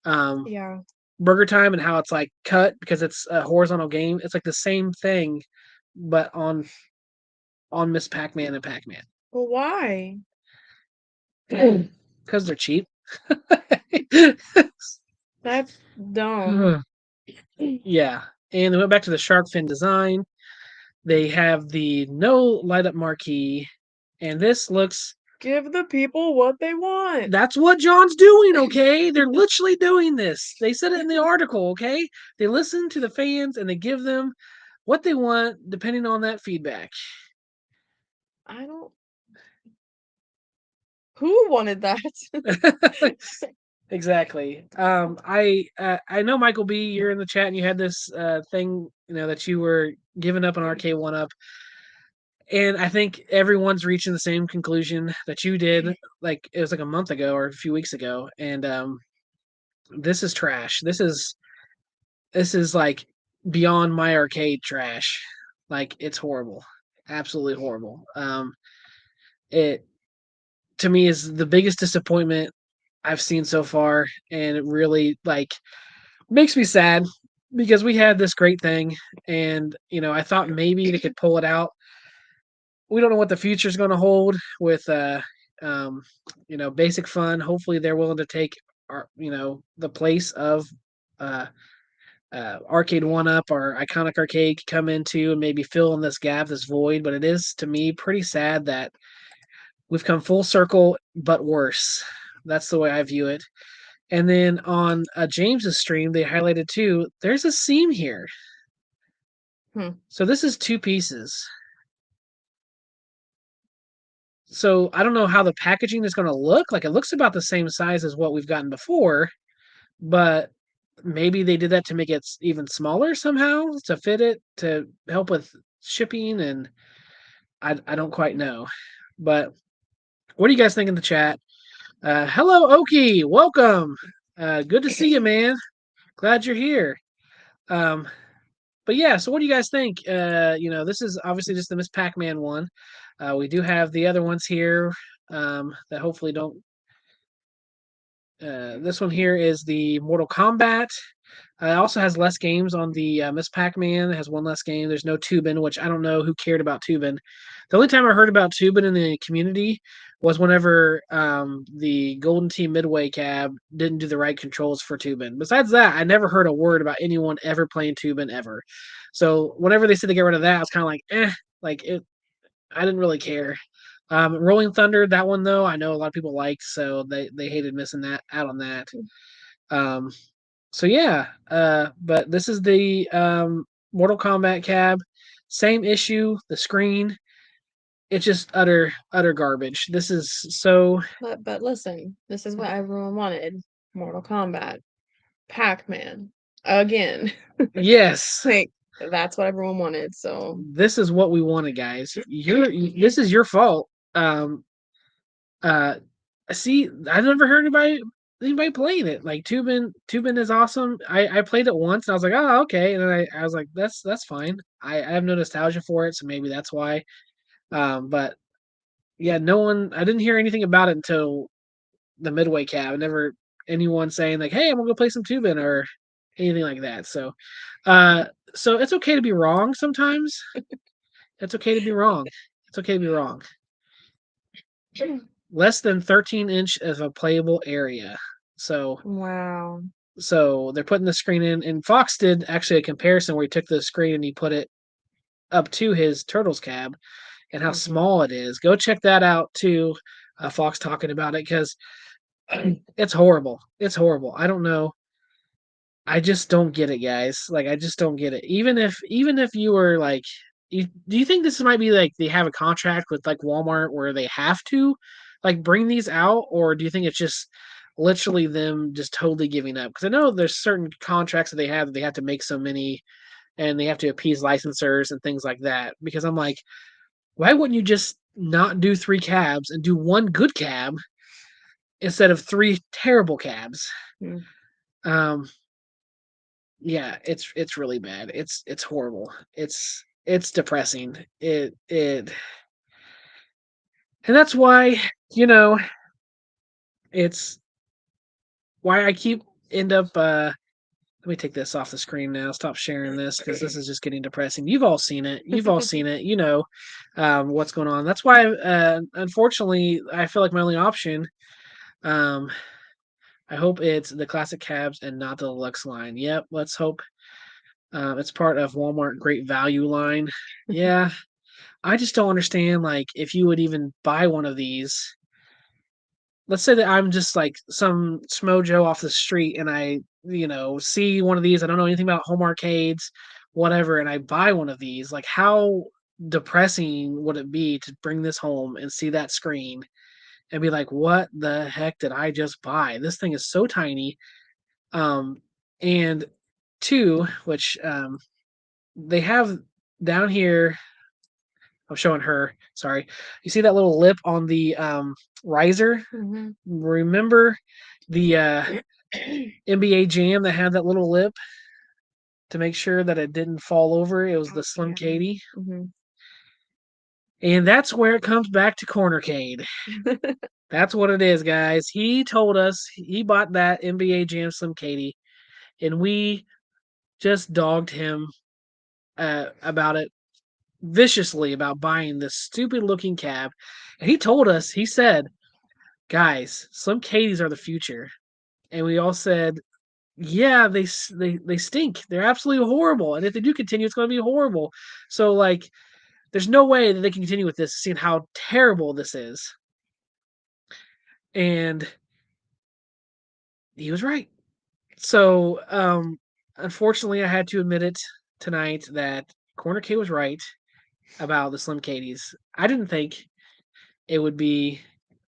Speaker 1: um,
Speaker 2: Yeah.
Speaker 1: Burger Time and how it's like cut because it's a horizontal game? It's like the same thing, but on Miss Pac-Man and Pac-Man
Speaker 2: Well, why?
Speaker 1: because they're cheap.
Speaker 2: That's dumb.
Speaker 1: Yeah, and they went back to the shark fin design. They have the no light up marquee, and this looks.
Speaker 2: Give the people what they want.
Speaker 1: That's what John's doing, okay? They're literally doing this. They said it in the article, okay? They listen to the fans and they give them what they want depending on that feedback.
Speaker 2: I don't. Who wanted that?
Speaker 1: Exactly. I know Michael B. You're in the chat and you had this thing that you were giving up an arcade one up, and I think everyone's reaching the same conclusion that you did. Like it was like a month ago or a few weeks ago, and this is trash. This is like beyond my arcade trash. Like it's horrible, absolutely horrible. It to me is the biggest disappointment I've seen so far, and it really makes me sad because we had this great thing, and I thought maybe they could pull it out. We don't know what the future is going to hold with um, basic fun. Hopefully, they're willing to take the place of uh, arcade one up or iconic arcade could come into and maybe fill in this gap, this void. But it is to me pretty sad that we've come full circle, but worse. That's the way I view it. And then on James's stream, they highlighted too. There's a seam here.
Speaker 2: Hmm.
Speaker 1: So this is two pieces. So I don't know how the packaging is going to look. Like it looks about the same size as what we've gotten before, but maybe they did that to make it even smaller somehow to fit it to help with shipping, and I don't quite know. But what do you guys think in the chat? Hello, Oki. Welcome. Good to see you, man. Glad you're here. Um, but yeah, so what do you guys think? This is obviously just the Miss Pac-Man one. We do have the other ones here that hopefully don't. This one here is the Mortal Kombat. It also has less games on the Miss Pac-Man. It has one less game. There's no Tubin, which I don't know who cared about Tubin. The only time I heard about Tubin in the community was whenever the Golden Team Midway cab didn't do the right controls for Tubin. Besides that, I never heard a word about anyone ever playing Tubin ever. So whenever they said to get rid of that, I was kind of like, like it. I didn't really care. Rolling Thunder, that one though, I know a lot of people liked, so they hated missing that out on that. Um, so yeah, but this is the Mortal Kombat cab. Same issue, the screen. It's just utter garbage. This is so
Speaker 2: But listen, this is what everyone wanted. Mortal Kombat. Pac-Man. Again.
Speaker 1: yes.
Speaker 2: Like that's what everyone wanted. So
Speaker 1: This is what we wanted, guys. This is your fault. Uh See, I never heard anybody playing it. Like Tubin is awesome. I played it once and I was like, oh okay, and then I was like, that's fine. I have no nostalgia for it, so maybe that's why. But yeah, no one. I didn't hear anything about it until the Midway cab. Never anyone saying like, "Hey, I'm gonna go play some Tubin" or anything like that. Uh, so it's okay to be wrong sometimes. It's okay to be wrong. It's okay to be wrong. Less than 13-inch of a playable area. So
Speaker 2: wow.
Speaker 1: they're putting the screen in, and Fox did actually a comparison where he took the screen and he put it up to his Turtles cab and how
Speaker 2: Mhm.
Speaker 1: small it is. Go check that out too. Fox talking about it because it's horrible. It's horrible. I don't know. I just don't get it, guys. Like I just don't get it. Even if you were like, do you think this might be like they have a contract with like Walmart where they have to like bring these out, or do you think it's just literally them just totally giving up? Because I know there's certain contracts that they have to make so many, and they have to appease licensors and things like that. Because I'm like, why wouldn't you just not do 3 cabs and do one good cab instead of 3 terrible cabs?
Speaker 2: Mm.
Speaker 1: Um, yeah, it's really bad. It's horrible. It's depressing. It and that's why, you know, it's why I keep end up let me take this off the screen now. Stop sharing this because this is just getting depressing. You've all seen it. You've all seen it. You know what's going on. That's why, unfortunately, I feel like my only option. Um, I hope it's the classic cabs and not the deluxe line. Yep, let's hope it's part of Walmart Great Value line. Yeah, I just don't understand. Like, if you would even buy one of these, let's say that I'm just like some smojo off the street and I, see one of these. I don't know anything about home arcades, whatever, and I buy one of these. Like, how depressing would it be to bring this home and see that screen and be like, what the heck did I just buy? This thing is so tiny. Um, and two, which they have down here. I'm showing her. Sorry. You see that little lip on the riser?
Speaker 2: Hmm.
Speaker 1: Remember the NBA Jam that had that little lip to make sure that it didn't fall over? It was the Slim Katie.
Speaker 2: Hmm.
Speaker 1: And that's where it comes back to Cornercade. That's what it is, guys. He told us he bought that NBA Jam Slim Katie, and we just dogged him about it viciously about buying this stupid looking cab. And he told us, he said, guys, Slim Katie's are the future. And we all said, yeah, they stink. They're absolutely horrible. And if they do continue, it's going to be horrible. So like, there's no way that they can continue with this, seeing how terrible this is. And he was right. So unfortunately, I had to admit it tonight that Corner K was right about the Slim Katie's. I didn't think it would be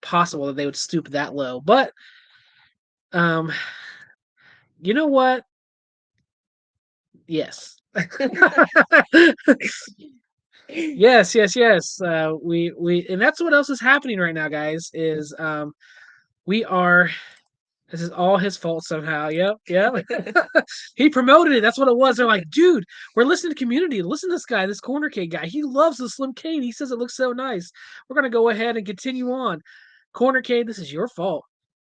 Speaker 1: possible that they would stoop that low, but um, you know what? Yes. Yes, yes, yes. We and that's what else is happening right now, guys. Is we are. This is all his fault somehow. Yep, yep. He promoted it. That's what it was. They're like, dude, we're listening to community. Listen to this guy, this corner cake guy. He loves the Slim Kane. He says it looks so nice. We're gonna go ahead and continue on. Corner Cade, this is your fault.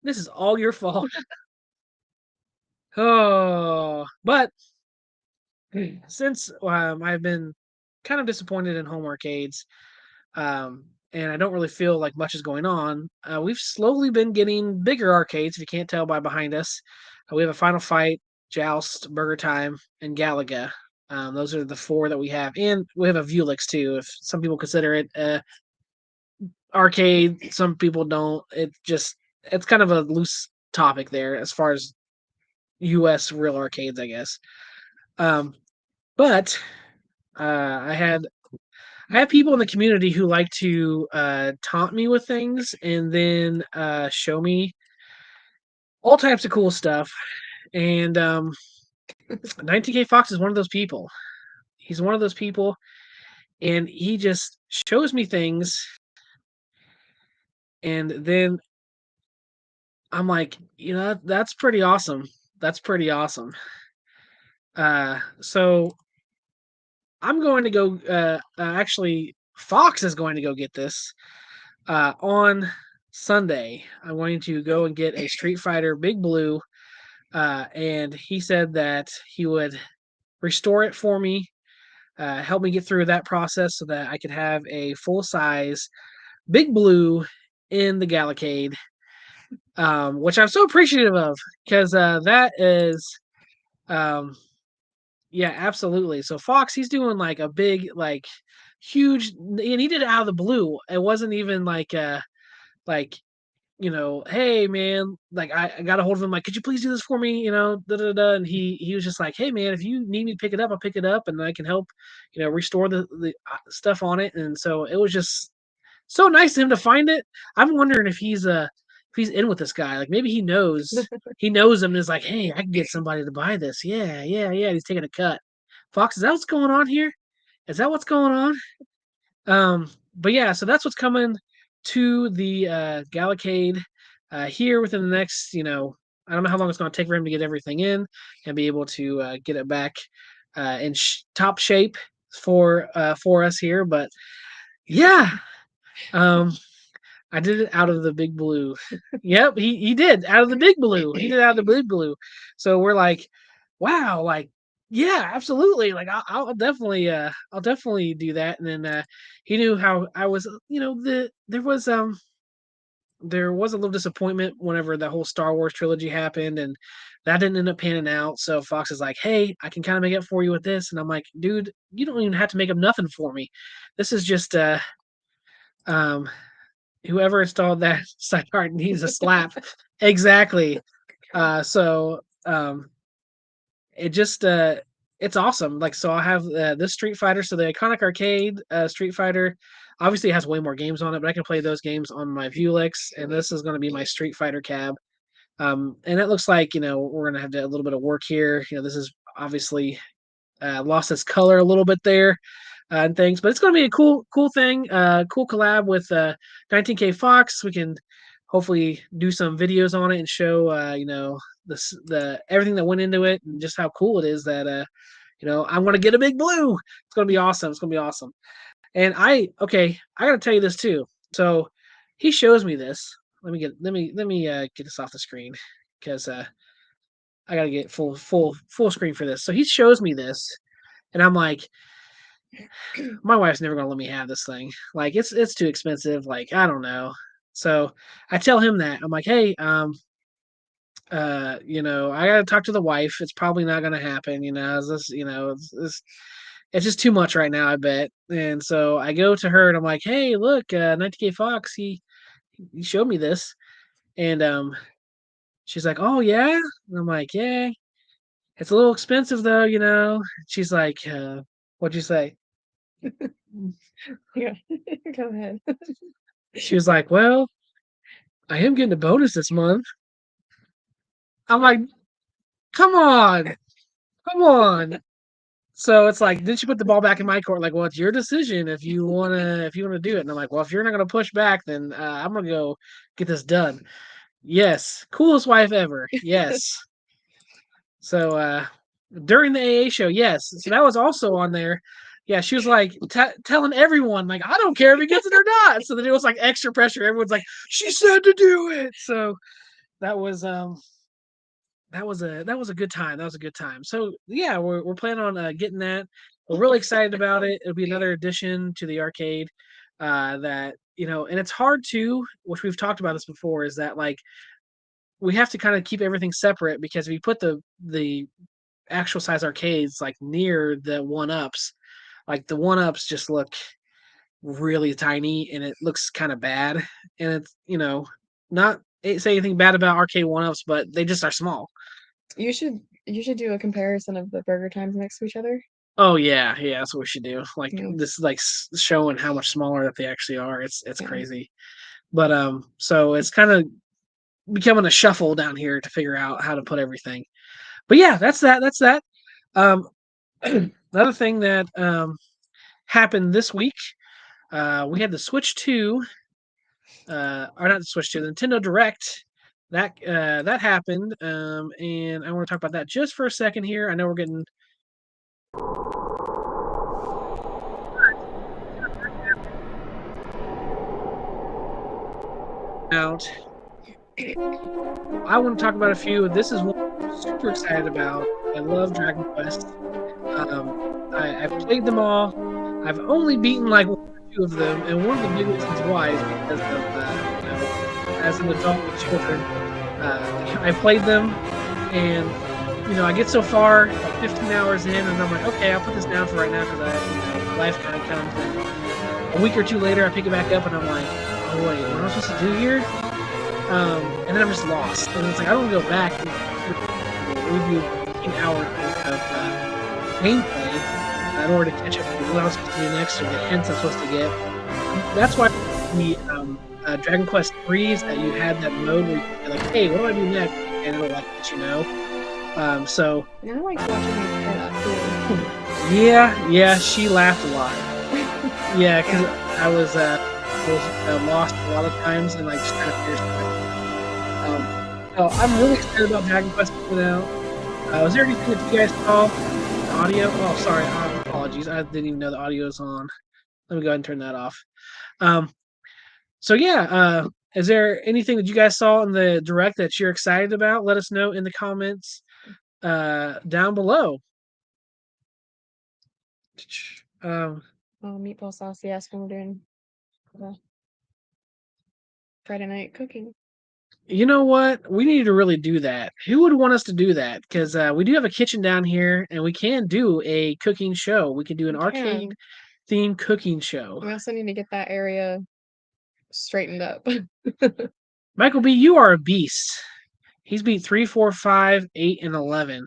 Speaker 1: This is all your fault. Oh, but since I've been kind of disappointed in home arcades, and I don't really feel like much is going on, we've slowly been getting bigger arcades. If you can't tell by behind us, we have a Final Fight, Joust, Burger Time, and Galaga. Those are the 4 that we have, and we have a Vulix too. If some people consider it arcade, some people don't. It's kind of a loose topic there as far as U.S. real arcades, I guess. Um, but I have people in the community who like to taunt me with things and then show me all types of cool stuff. And 19K Fox is one of those people. He's one of those people, and he just shows me things, and then I'm like, that's pretty awesome. That's pretty awesome. So I'm going to go. Actually, Fox is going to go get this on Sunday. I'm going to go and get a Street Fighter Big Blue, and he said that he would restore it for me, help me get through that process so that I could have a full size Big Blue in the Galacade, which I'm so appreciative of because that is um, yeah, absolutely. So Fox, he's doing like a big, like huge, and he did it out of the blue. It wasn't even like like, hey man, like I got a hold of him, like, could you please do this for me? Da da da. And he was just like, hey man, if you need me to pick it up, I'll pick it up, and I can help, restore the stuff on it. And so it was just so nice of him to find it. I'm wondering if he's in with this guy. Like maybe he knows him and is like, hey, I can get somebody to buy this. Yeah, yeah, yeah. He's taking a cut. Fox, is that what's going on here? Is that what's going on? But yeah, so that's what's coming to the Galacade here within the next, I don't know how long it's going to take for him to get everything in and be able to get it back in top shape for us here. But yeah, um, I did it out of the big blue. Yep, he did out of the big blue. He did it out of the big blue. So we're like, wow, like yeah, absolutely. Like I'll definitely do that. And then he knew how I was. There was a little disappointment whenever the whole Star Wars trilogy happened, and that didn't end up panning out. So Fox is like, hey, I can kind of make it for you with this, and I'm like, dude, you don't even have to make up nothing for me. This is just um whoever installed that site art needs a slap. Exactly. So it just it's awesome. Like so I have this Street Fighter, so the iconic arcade Street Fighter obviously has way more games on it, but I can play those games on my Vuelix, and this is going to be my Street Fighter cab. And it looks like we're going to have a little bit of work here. This is obviously lost its color a little bit there and things, but it's going to be a cool thing, cool collab with 19K Fox. We can hopefully do some videos on it and show the everything that went into it and just how cool it is that I'm going to get a big blue. It's going to be awesome. It's going to be awesome. And I got to tell you this too. So he shows me this. Let me get this off the screen because I got to get full screen for this. So he shows me this, and I'm like, my wife's never gonna let me have this thing. Like it's too expensive. Like I don't know. So I tell him that I'm like, hey, I gotta talk to the wife. It's probably not gonna happen. Is this, it's just too much right now. I bet. And so I go to her and I'm like, hey, look, 90K Fox, he showed me this, and she's like, oh yeah, and I'm like, yeah, it's a little expensive though. She's like, what'd you say?
Speaker 2: Yeah, go ahead.
Speaker 1: She was like, well, I am getting a bonus this month. I'm like, come on, come on. So it's like, then she put the ball back in my court. Like, well, it's your decision if you wanna do it. And I'm like, well, if you're not gonna push back, then I'm gonna go get this done. Yes, coolest wife ever. Yes. So during the AA show, yes. So that was also on there. Yeah, she was like telling everyone, like, I don't care if he gets it or not. So then it was like extra pressure. Everyone's like, she said to do it. So that was that was a good time. That was a good time. So yeah, we're planning on getting that. We're really excited about it. It'll be another addition to the arcade. That and it's hard to, which we've talked about this before, is that like we have to kind of keep everything separate because if you put the actual size arcades like near the one ups, like the one ups just look really tiny and it looks kind of bad. And it's not say anything bad about arcade one ups, but they just are small.
Speaker 2: You should do a comparison of the burger times next to each other.
Speaker 1: Oh yeah, yeah, that's what we should do. Like
Speaker 2: Yeah.
Speaker 1: this, like showing how much smaller that they actually are. It's
Speaker 2: Yeah.
Speaker 1: crazy. But so it's kind of becoming a shuffle down here to figure out how to put everything. But yeah, that's that. That's that. Um, another thing that happened this week, we had the Switch 2, or not the Switch 2, the Nintendo Direct. That happened, and I want to talk about that just for a second here. I know we're getting out. I want to talk about a few. This is one I'm super excited about. I love Dragon Quest. I've played them all. I've only beaten like one or two of them, and one of the big reasons why is because of as an adult with children, I played them, and I get so far, like 15 hours in, and I'm like, okay, I'll put this down for right now because life kind of comes. And a week or two later, I pick it back up, and I'm like, oh oh wait, what am I supposed to do here? And then I'm just lost. And it's like I don't want to go back and review 15 hours worth of gameplay in order to catch up with what I was supposed to do next or the hints I'm supposed to get. That's why the Dragon Quest threes that you had that mode where you're like, hey, what do I do next? And it'll like let you know. So
Speaker 2: And I liked watching you play that
Speaker 1: yeah, she laughed a lot. Yeah, because I was lost a lot of times and like just trying to figure stuff out. So I'm really excited about Dragon Quest now. Was there anything that you guys saw? The audio? Oh, sorry. Apologies. I didn't even know the audio was on. Let me go ahead and turn that off. So yeah, is there anything that you guys saw in the direct that you're excited about? Let us know in the comments down below.
Speaker 2: Meatball sauce, yes, when we're doing the Friday night cooking.
Speaker 1: You know what? We need to really do that. Who would want us to do that? Because we do have a kitchen down here, and we can do a cooking show. We can do an arcade themed cooking show.
Speaker 2: We also need to get that area straightened up.
Speaker 1: Michael B, you are a beast. He's beat 3, 4, 5, 8, and 11.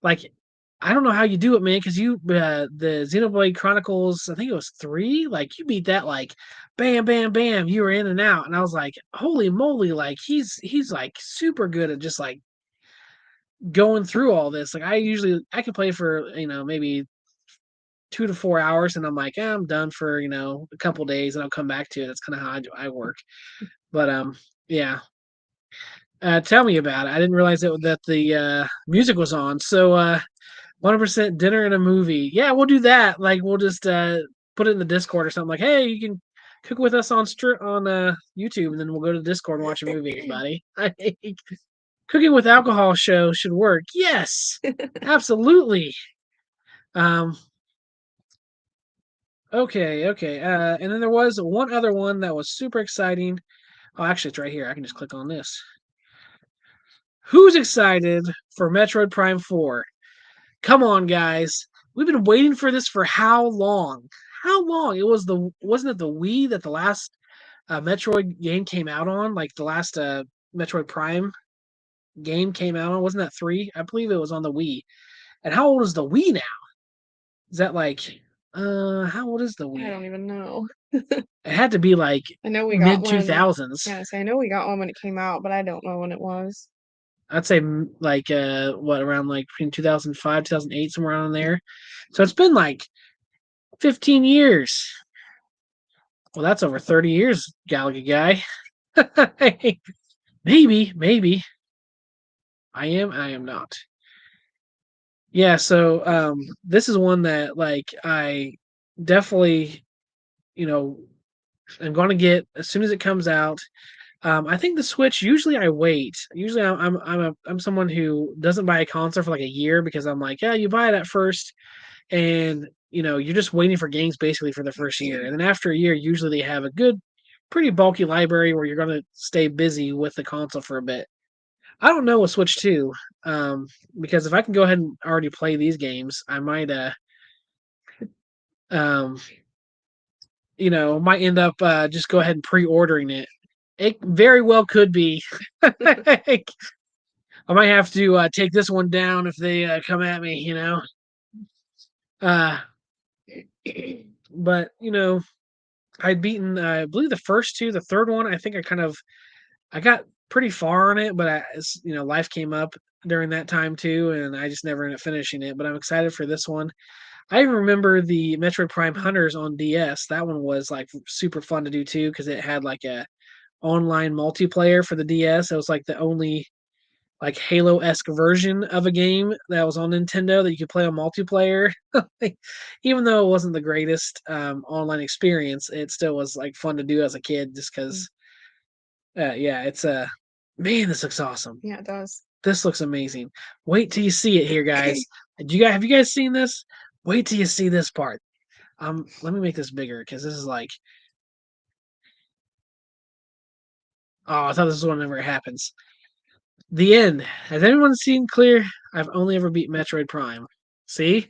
Speaker 1: Like, I don't know how you do it, man. Because you, the Xenoblade Chronicles, I think it was 3. Like, you beat that like, bam, bam, bam. You were in and out, and I was like, holy moly! Like, he's like super good at just like going through all this. Like, I could play for maybe 2 to 4 hours, and I'm like, I'm done for a couple days, and I'll come back to it. That's kind of how I work. But yeah. Tell me about it. I didn't realize that the music was on. So 100% dinner and a movie. Yeah, we'll do that. Like we'll just put it in the Discord or something. Like, hey, you can cook with us on YouTube, and then we'll go to Discord and watch a movie, everybody. Cooking with alcohol show should work. Yes, absolutely. Okay. And then there was one other one that was super exciting. Oh, actually, it's right here. I can just click on this. Who's excited for Metroid Prime 4? Come on, guys. We've been waiting for this for how long? How long? Wasn't it the Wii that the last Metroid game came out on? Like the last Metroid Prime game came out on? Wasn't that 3? I believe it was on the Wii. And how old is the Wii now? Is that like how old is the Wii?
Speaker 2: I don't even know.
Speaker 1: It had to be like
Speaker 2: I know we
Speaker 1: mid
Speaker 2: got one.
Speaker 1: 2000s.
Speaker 2: Yes, I know we got one when it came out, but I don't know when it was.
Speaker 1: I'd say like around like between 2005, 2008, somewhere around there. So it's been like 15 years. Well, that's over 30 years, Galaga guy. Maybe. I am not. Yeah, so this is one that like I definitely, you know, am gonna get as soon as it comes out. I think the Switch. Usually, I wait. Usually, I'm someone who doesn't buy a console for like a year because I'm like, yeah, you buy it at first, and you're just waiting for games basically for the first year, and then after a year, usually they have a good, pretty bulky library where you're gonna stay busy with the console for a bit. I don't know with Switch 2, because if I can go ahead and already play these games, I might um might end up just go ahead and pre-ordering it. It very well could be. I might have to take this one down if they come at me. Uh, but I'd beaten, I believe, the first two. The third one, I think I got pretty far on it, but life came up during that time too, and I just never ended up finishing it. But I'm excited for this one. I even remember the Metroid Prime Hunters on DS. That one was like super fun to do too because it had like a online multiplayer for the DS. It was like the only like Halo-esque version of a game that was on Nintendo that you could play on multiplayer. Even though it wasn't the greatest online experience, it still was like fun to do as a kid just because yeah, it's man, this looks awesome.
Speaker 2: Yeah, it does.
Speaker 1: This looks amazing. Wait till you see it here, guys. Have you guys seen this? Wait till you see this part. Let me make this bigger because this is like, oh, I thought this was whenever it happens. The end. Has anyone seen clear? I've only ever beat Metroid Prime. See?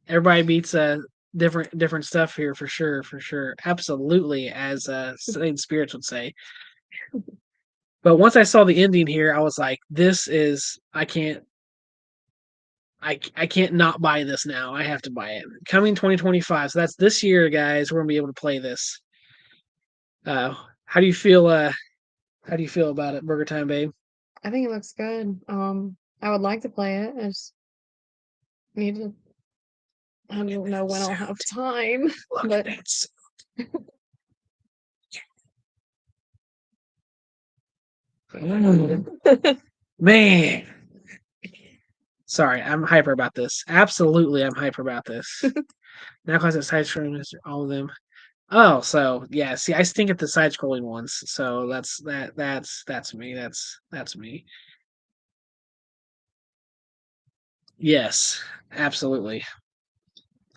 Speaker 1: Everybody beats different stuff here for sure, for sure. Absolutely, as Sane Spirits would say. But once I saw the ending here, I was like, this is I can't not buy this now. I have to buy it. Coming 2025. So that's this year, guys. We're gonna be able to play this. How do you feel how do you feel about it, Burger Time Babe?
Speaker 2: I think it looks good. I would like to play it. I just need to. I don't know when I'll have time,
Speaker 1: Look
Speaker 2: but
Speaker 1: at that. Man. Sorry, I'm hyper about this. Absolutely, I'm hyper about this. Now classic side scrolling all of them. Oh, so yeah, see, I stink at the side scrolling ones. So that's me. That's me. Yes, absolutely.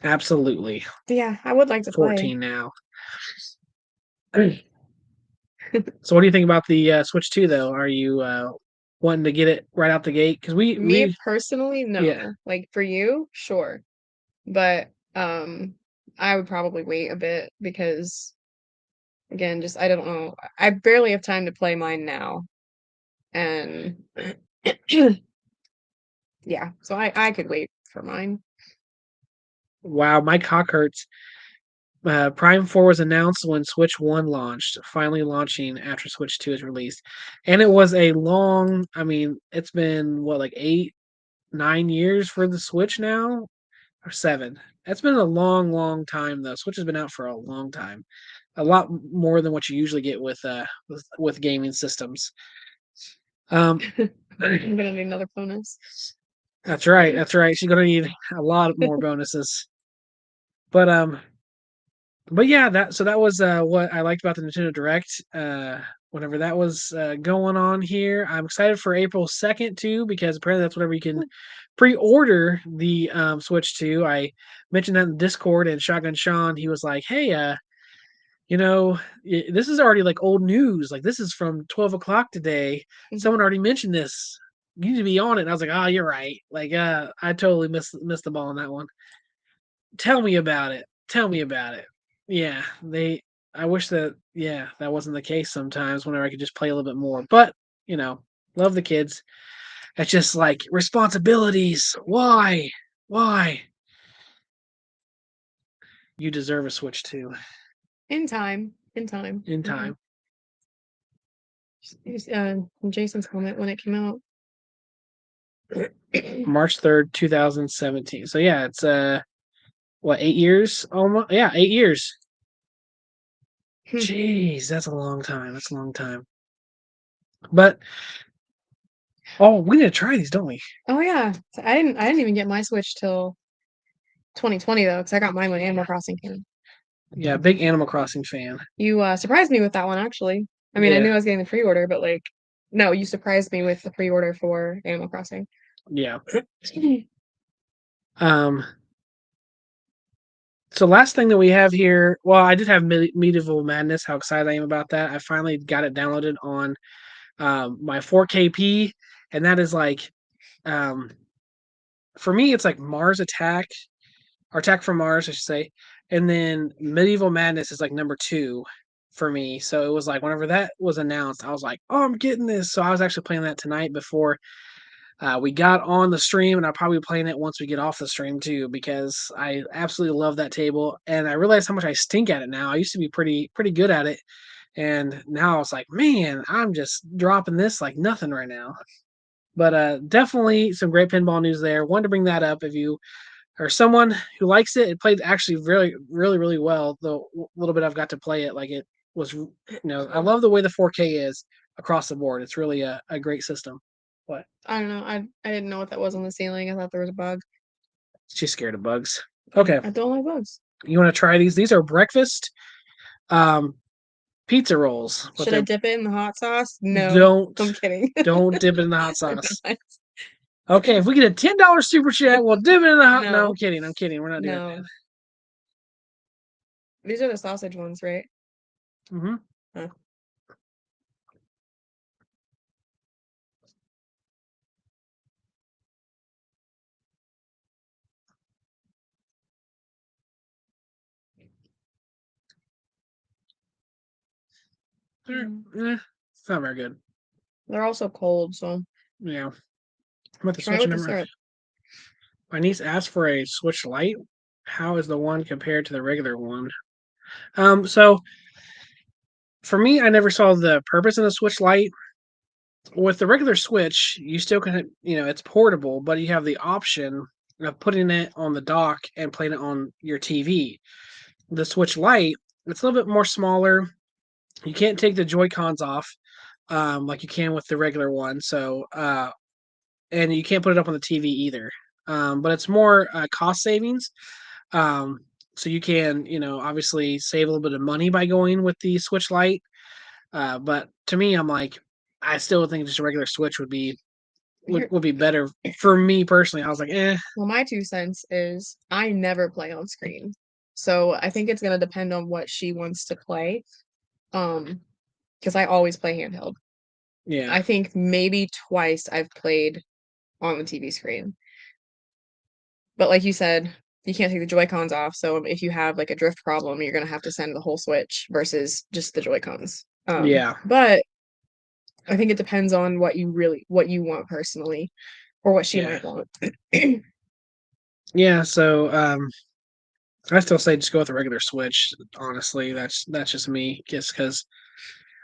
Speaker 1: Absolutely.
Speaker 2: yeah, I would like to play.
Speaker 1: 14 now. So what do you think about the Switch 2 though? Are you wanting to get it right out the gate? Because
Speaker 2: Me
Speaker 1: we
Speaker 2: personally,
Speaker 1: yeah.
Speaker 2: no. Like for you, sure. But I would probably wait a bit because again, just I don't know. I barely have time to play mine now. And yeah, so I could wait for mine.
Speaker 1: Wow, my cock hurts. Prime 4 was announced when Switch 1 launched, finally launching after Switch 2 is released. And it was a long, I mean, it's been what, like 8, 9 years for the Switch now? Or 7. It's been a long, long time though. Switch has been out for a long time. A lot more than what you usually get with gaming systems. Um
Speaker 2: I'm gonna need another bonus.
Speaker 1: that's right. That's right. She's gonna need a lot more bonuses. But yeah, that was what I liked about the Nintendo Direct. Whenever that was going on here, I'm excited for April 2nd too because apparently that's whenever you can pre-order the Switch 2. I mentioned that in Discord, and Shotgun Sean he was like, "Hey, this is already like old news. Like this is from 12 o'clock today. Someone already mentioned this. You need to be on it." And I was like, "Oh, you're right. Like, I totally missed the ball on that one. Tell me about it. Tell me about it." Yeah, I wish that that wasn't the case sometimes whenever I could just play a little bit more. But, you know, love the kids. It's just like responsibilities. Why? Why? You deserve a Switch too
Speaker 2: In time. In time.
Speaker 1: in
Speaker 2: In time.
Speaker 1: time.
Speaker 2: Jason's comment when it came out.
Speaker 1: March 3rd, 2017. So yeah, it's what, 8 years almost? Yeah, 8 years. Jeez, that's a long time. That's a long time. But we need to try these, don't we?
Speaker 2: Oh yeah. So I didn't even get my Switch till 2020 though, because I got mine when Animal Crossing came.
Speaker 1: Yeah, big Animal Crossing fan.
Speaker 2: You surprised me with that one actually. I mean, I knew
Speaker 1: Yeah,
Speaker 2: I was getting the pre-order, but like no, you surprised me with the pre-order for Animal Crossing.
Speaker 1: yeah. Um, so last thing that we have here, well, I did have Medieval Madness. How excited I am about that! I finally got it downloaded on my 4KP, and that is like, um, for me, it's like Mars Attack or Attack from Mars, I should say, and then Medieval Madness is like number two for me. So it was like whenever that was announced, I was like, "Oh, I'm getting this!" So I was actually playing that tonight before we got on the stream, and I'll probably be playing it once we get off the stream too, because I absolutely love that table, and I realize how much I stink at it now. I used to be pretty good at it, and now it's like, man, I'm just dropping this like nothing right now. But definitely some great pinball news there. Wanted to bring that up if you or someone who likes it. It played actually really, really, really well. The little bit I've got to play it, like it was, I love the way the 4K is across the board. It's really a great system. What?
Speaker 2: I don't know. I didn't know what that was on the ceiling. I thought there was a bug.
Speaker 1: She's scared of bugs. Okay,
Speaker 2: I don't like bugs.
Speaker 1: you want to try these? These are breakfast um, pizza rolls, but
Speaker 2: Should I
Speaker 1: they're
Speaker 2: dip it in the hot sauce? No,
Speaker 1: don't
Speaker 2: I'm kidding.
Speaker 1: don't dip it in the hot
Speaker 2: I'm
Speaker 1: sauce.
Speaker 2: not.
Speaker 1: Okay, if we get a $10 super chat, we'll dip it in the hot. No, I'm
Speaker 2: No,
Speaker 1: kidding. I'm kidding. We're not doing
Speaker 2: no. These are the sausage ones, right?
Speaker 1: that. Hmm.
Speaker 2: Huh.
Speaker 1: It's not very good.
Speaker 2: They're also cold, so
Speaker 1: Yeah. I'm about to
Speaker 2: try
Speaker 1: switch a
Speaker 2: with the
Speaker 1: number.
Speaker 2: syrup.
Speaker 1: My niece asked for a Switch Lite. How is the one compared to the regular one? So for me, I never saw the purpose in the Switch Lite. With the regular Switch, you still can, it's portable, but you have the option of putting it on the dock and playing it on your TV. The Switch Lite, it's a little bit more smaller. You can't take the Joy Cons off like you can with the regular one. So, and you can't put it up on the TV either. But it's more cost savings. Um, so you can, obviously save a little bit of money by going with the Switch Lite. But to me, I'm like, I still think just a regular Switch would be would,
Speaker 2: Here,
Speaker 1: would be better for me personally. I was like,
Speaker 2: well, my 2 cents is I never play on screen. So I think it's gonna depend on what she wants to play. Because I always play handheld.
Speaker 1: yeah,
Speaker 2: I think maybe twice I've played on the TV screen. But like you said, you can't take the Joy-Cons off. So if you have like a drift problem, you're gonna have to send the whole Switch versus just the Joy-Cons.
Speaker 1: yeah,
Speaker 2: But I think it depends on what you want personally, or what she
Speaker 1: yeah,
Speaker 2: might want.
Speaker 1: yeah. So I still say just go with the regular Switch. Honestly, that's just me, just because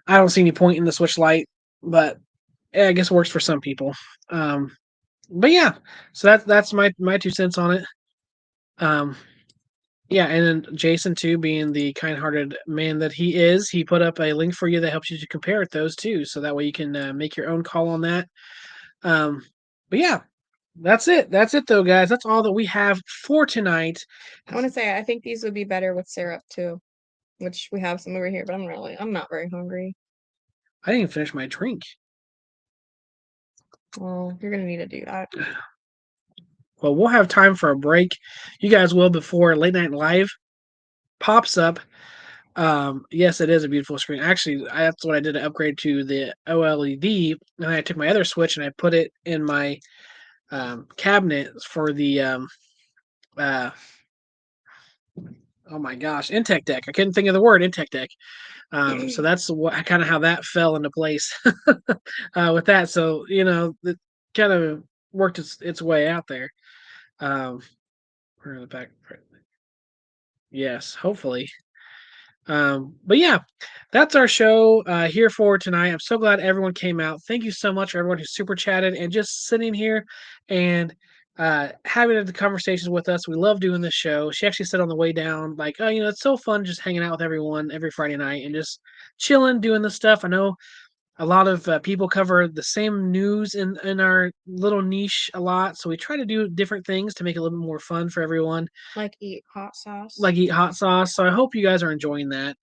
Speaker 1: I don't see any point in the Switch Lite, but yeah, I guess it works for some people. Um, but yeah, so that's my 2 cents on it. Um, yeah, and then Jason too, being the kind-hearted man that he is, he put up a link for you that helps you to compare those two, so that way you can make your own call on that. Um, but yeah, that's it. That's it though, guys. That's all that we have for tonight.
Speaker 2: I want to say I think these would be better with syrup too, which we have some over here, but I'm not very hungry.
Speaker 1: I didn't even finish my drink.
Speaker 2: Well, you're gonna need to do that.
Speaker 1: Well, we'll have time for a break. You guys will before Late Night Live pops up. Yes, it is a beautiful screen. Actually, that's what I did to upgrade to the OLED. And I took my other Switch and I put it in my cabinet for the uh, oh my gosh, Intech deck. I couldn't think of the word Intech deck. So that's what kind of how that fell into place with that. So it kind of worked its way out there. Um, we're in the back. Yes, hopefully. But yeah, that's our show here for tonight. I'm so glad everyone came out. Thank you so much for everyone who super chatted and just sitting here and having the conversations with us. We love doing this show. She actually said on the way down, like, oh, it's so fun just hanging out with everyone every Friday night and just chilling, doing this stuff. I know a lot of people cover the same news in our little niche a lot, so we try to do different things to make it a little bit more fun for everyone,
Speaker 2: Like eat hot sauce.
Speaker 1: like eat hot sauce. So I hope you guys are enjoying that.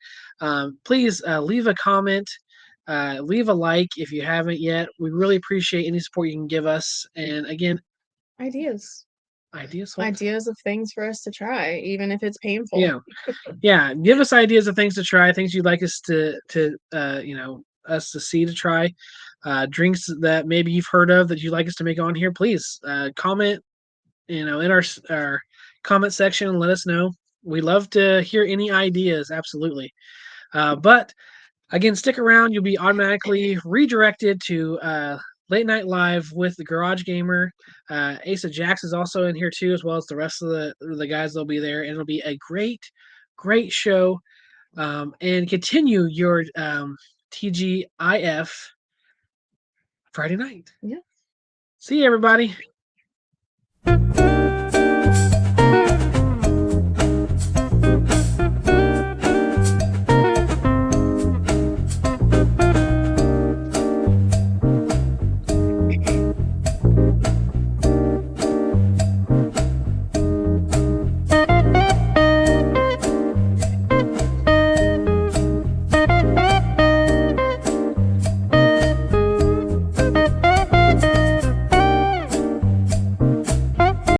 Speaker 1: Please leave a comment, leave a like if you haven't yet. We really appreciate any support you can give us. And again,
Speaker 2: Ideas.
Speaker 1: ideas. What?
Speaker 2: Ideas of things for us to try, even if it's painful.
Speaker 1: Yeah, yeah. Give us ideas of things to try, things you'd like us to us to see to try. Drinks that maybe you've heard of that you'd like us to make on here. Please comment. In our comment section, and let us know. We love to hear any ideas. Absolutely. But again, stick around. You'll be automatically redirected to Late Night Live with the Garage Gamer. Asa Jax is also in here too, as well as the rest of the guys that'll be there, and it'll be a great show. And continue your TGIF Friday night.
Speaker 2: Yeah.
Speaker 1: See you, everybody.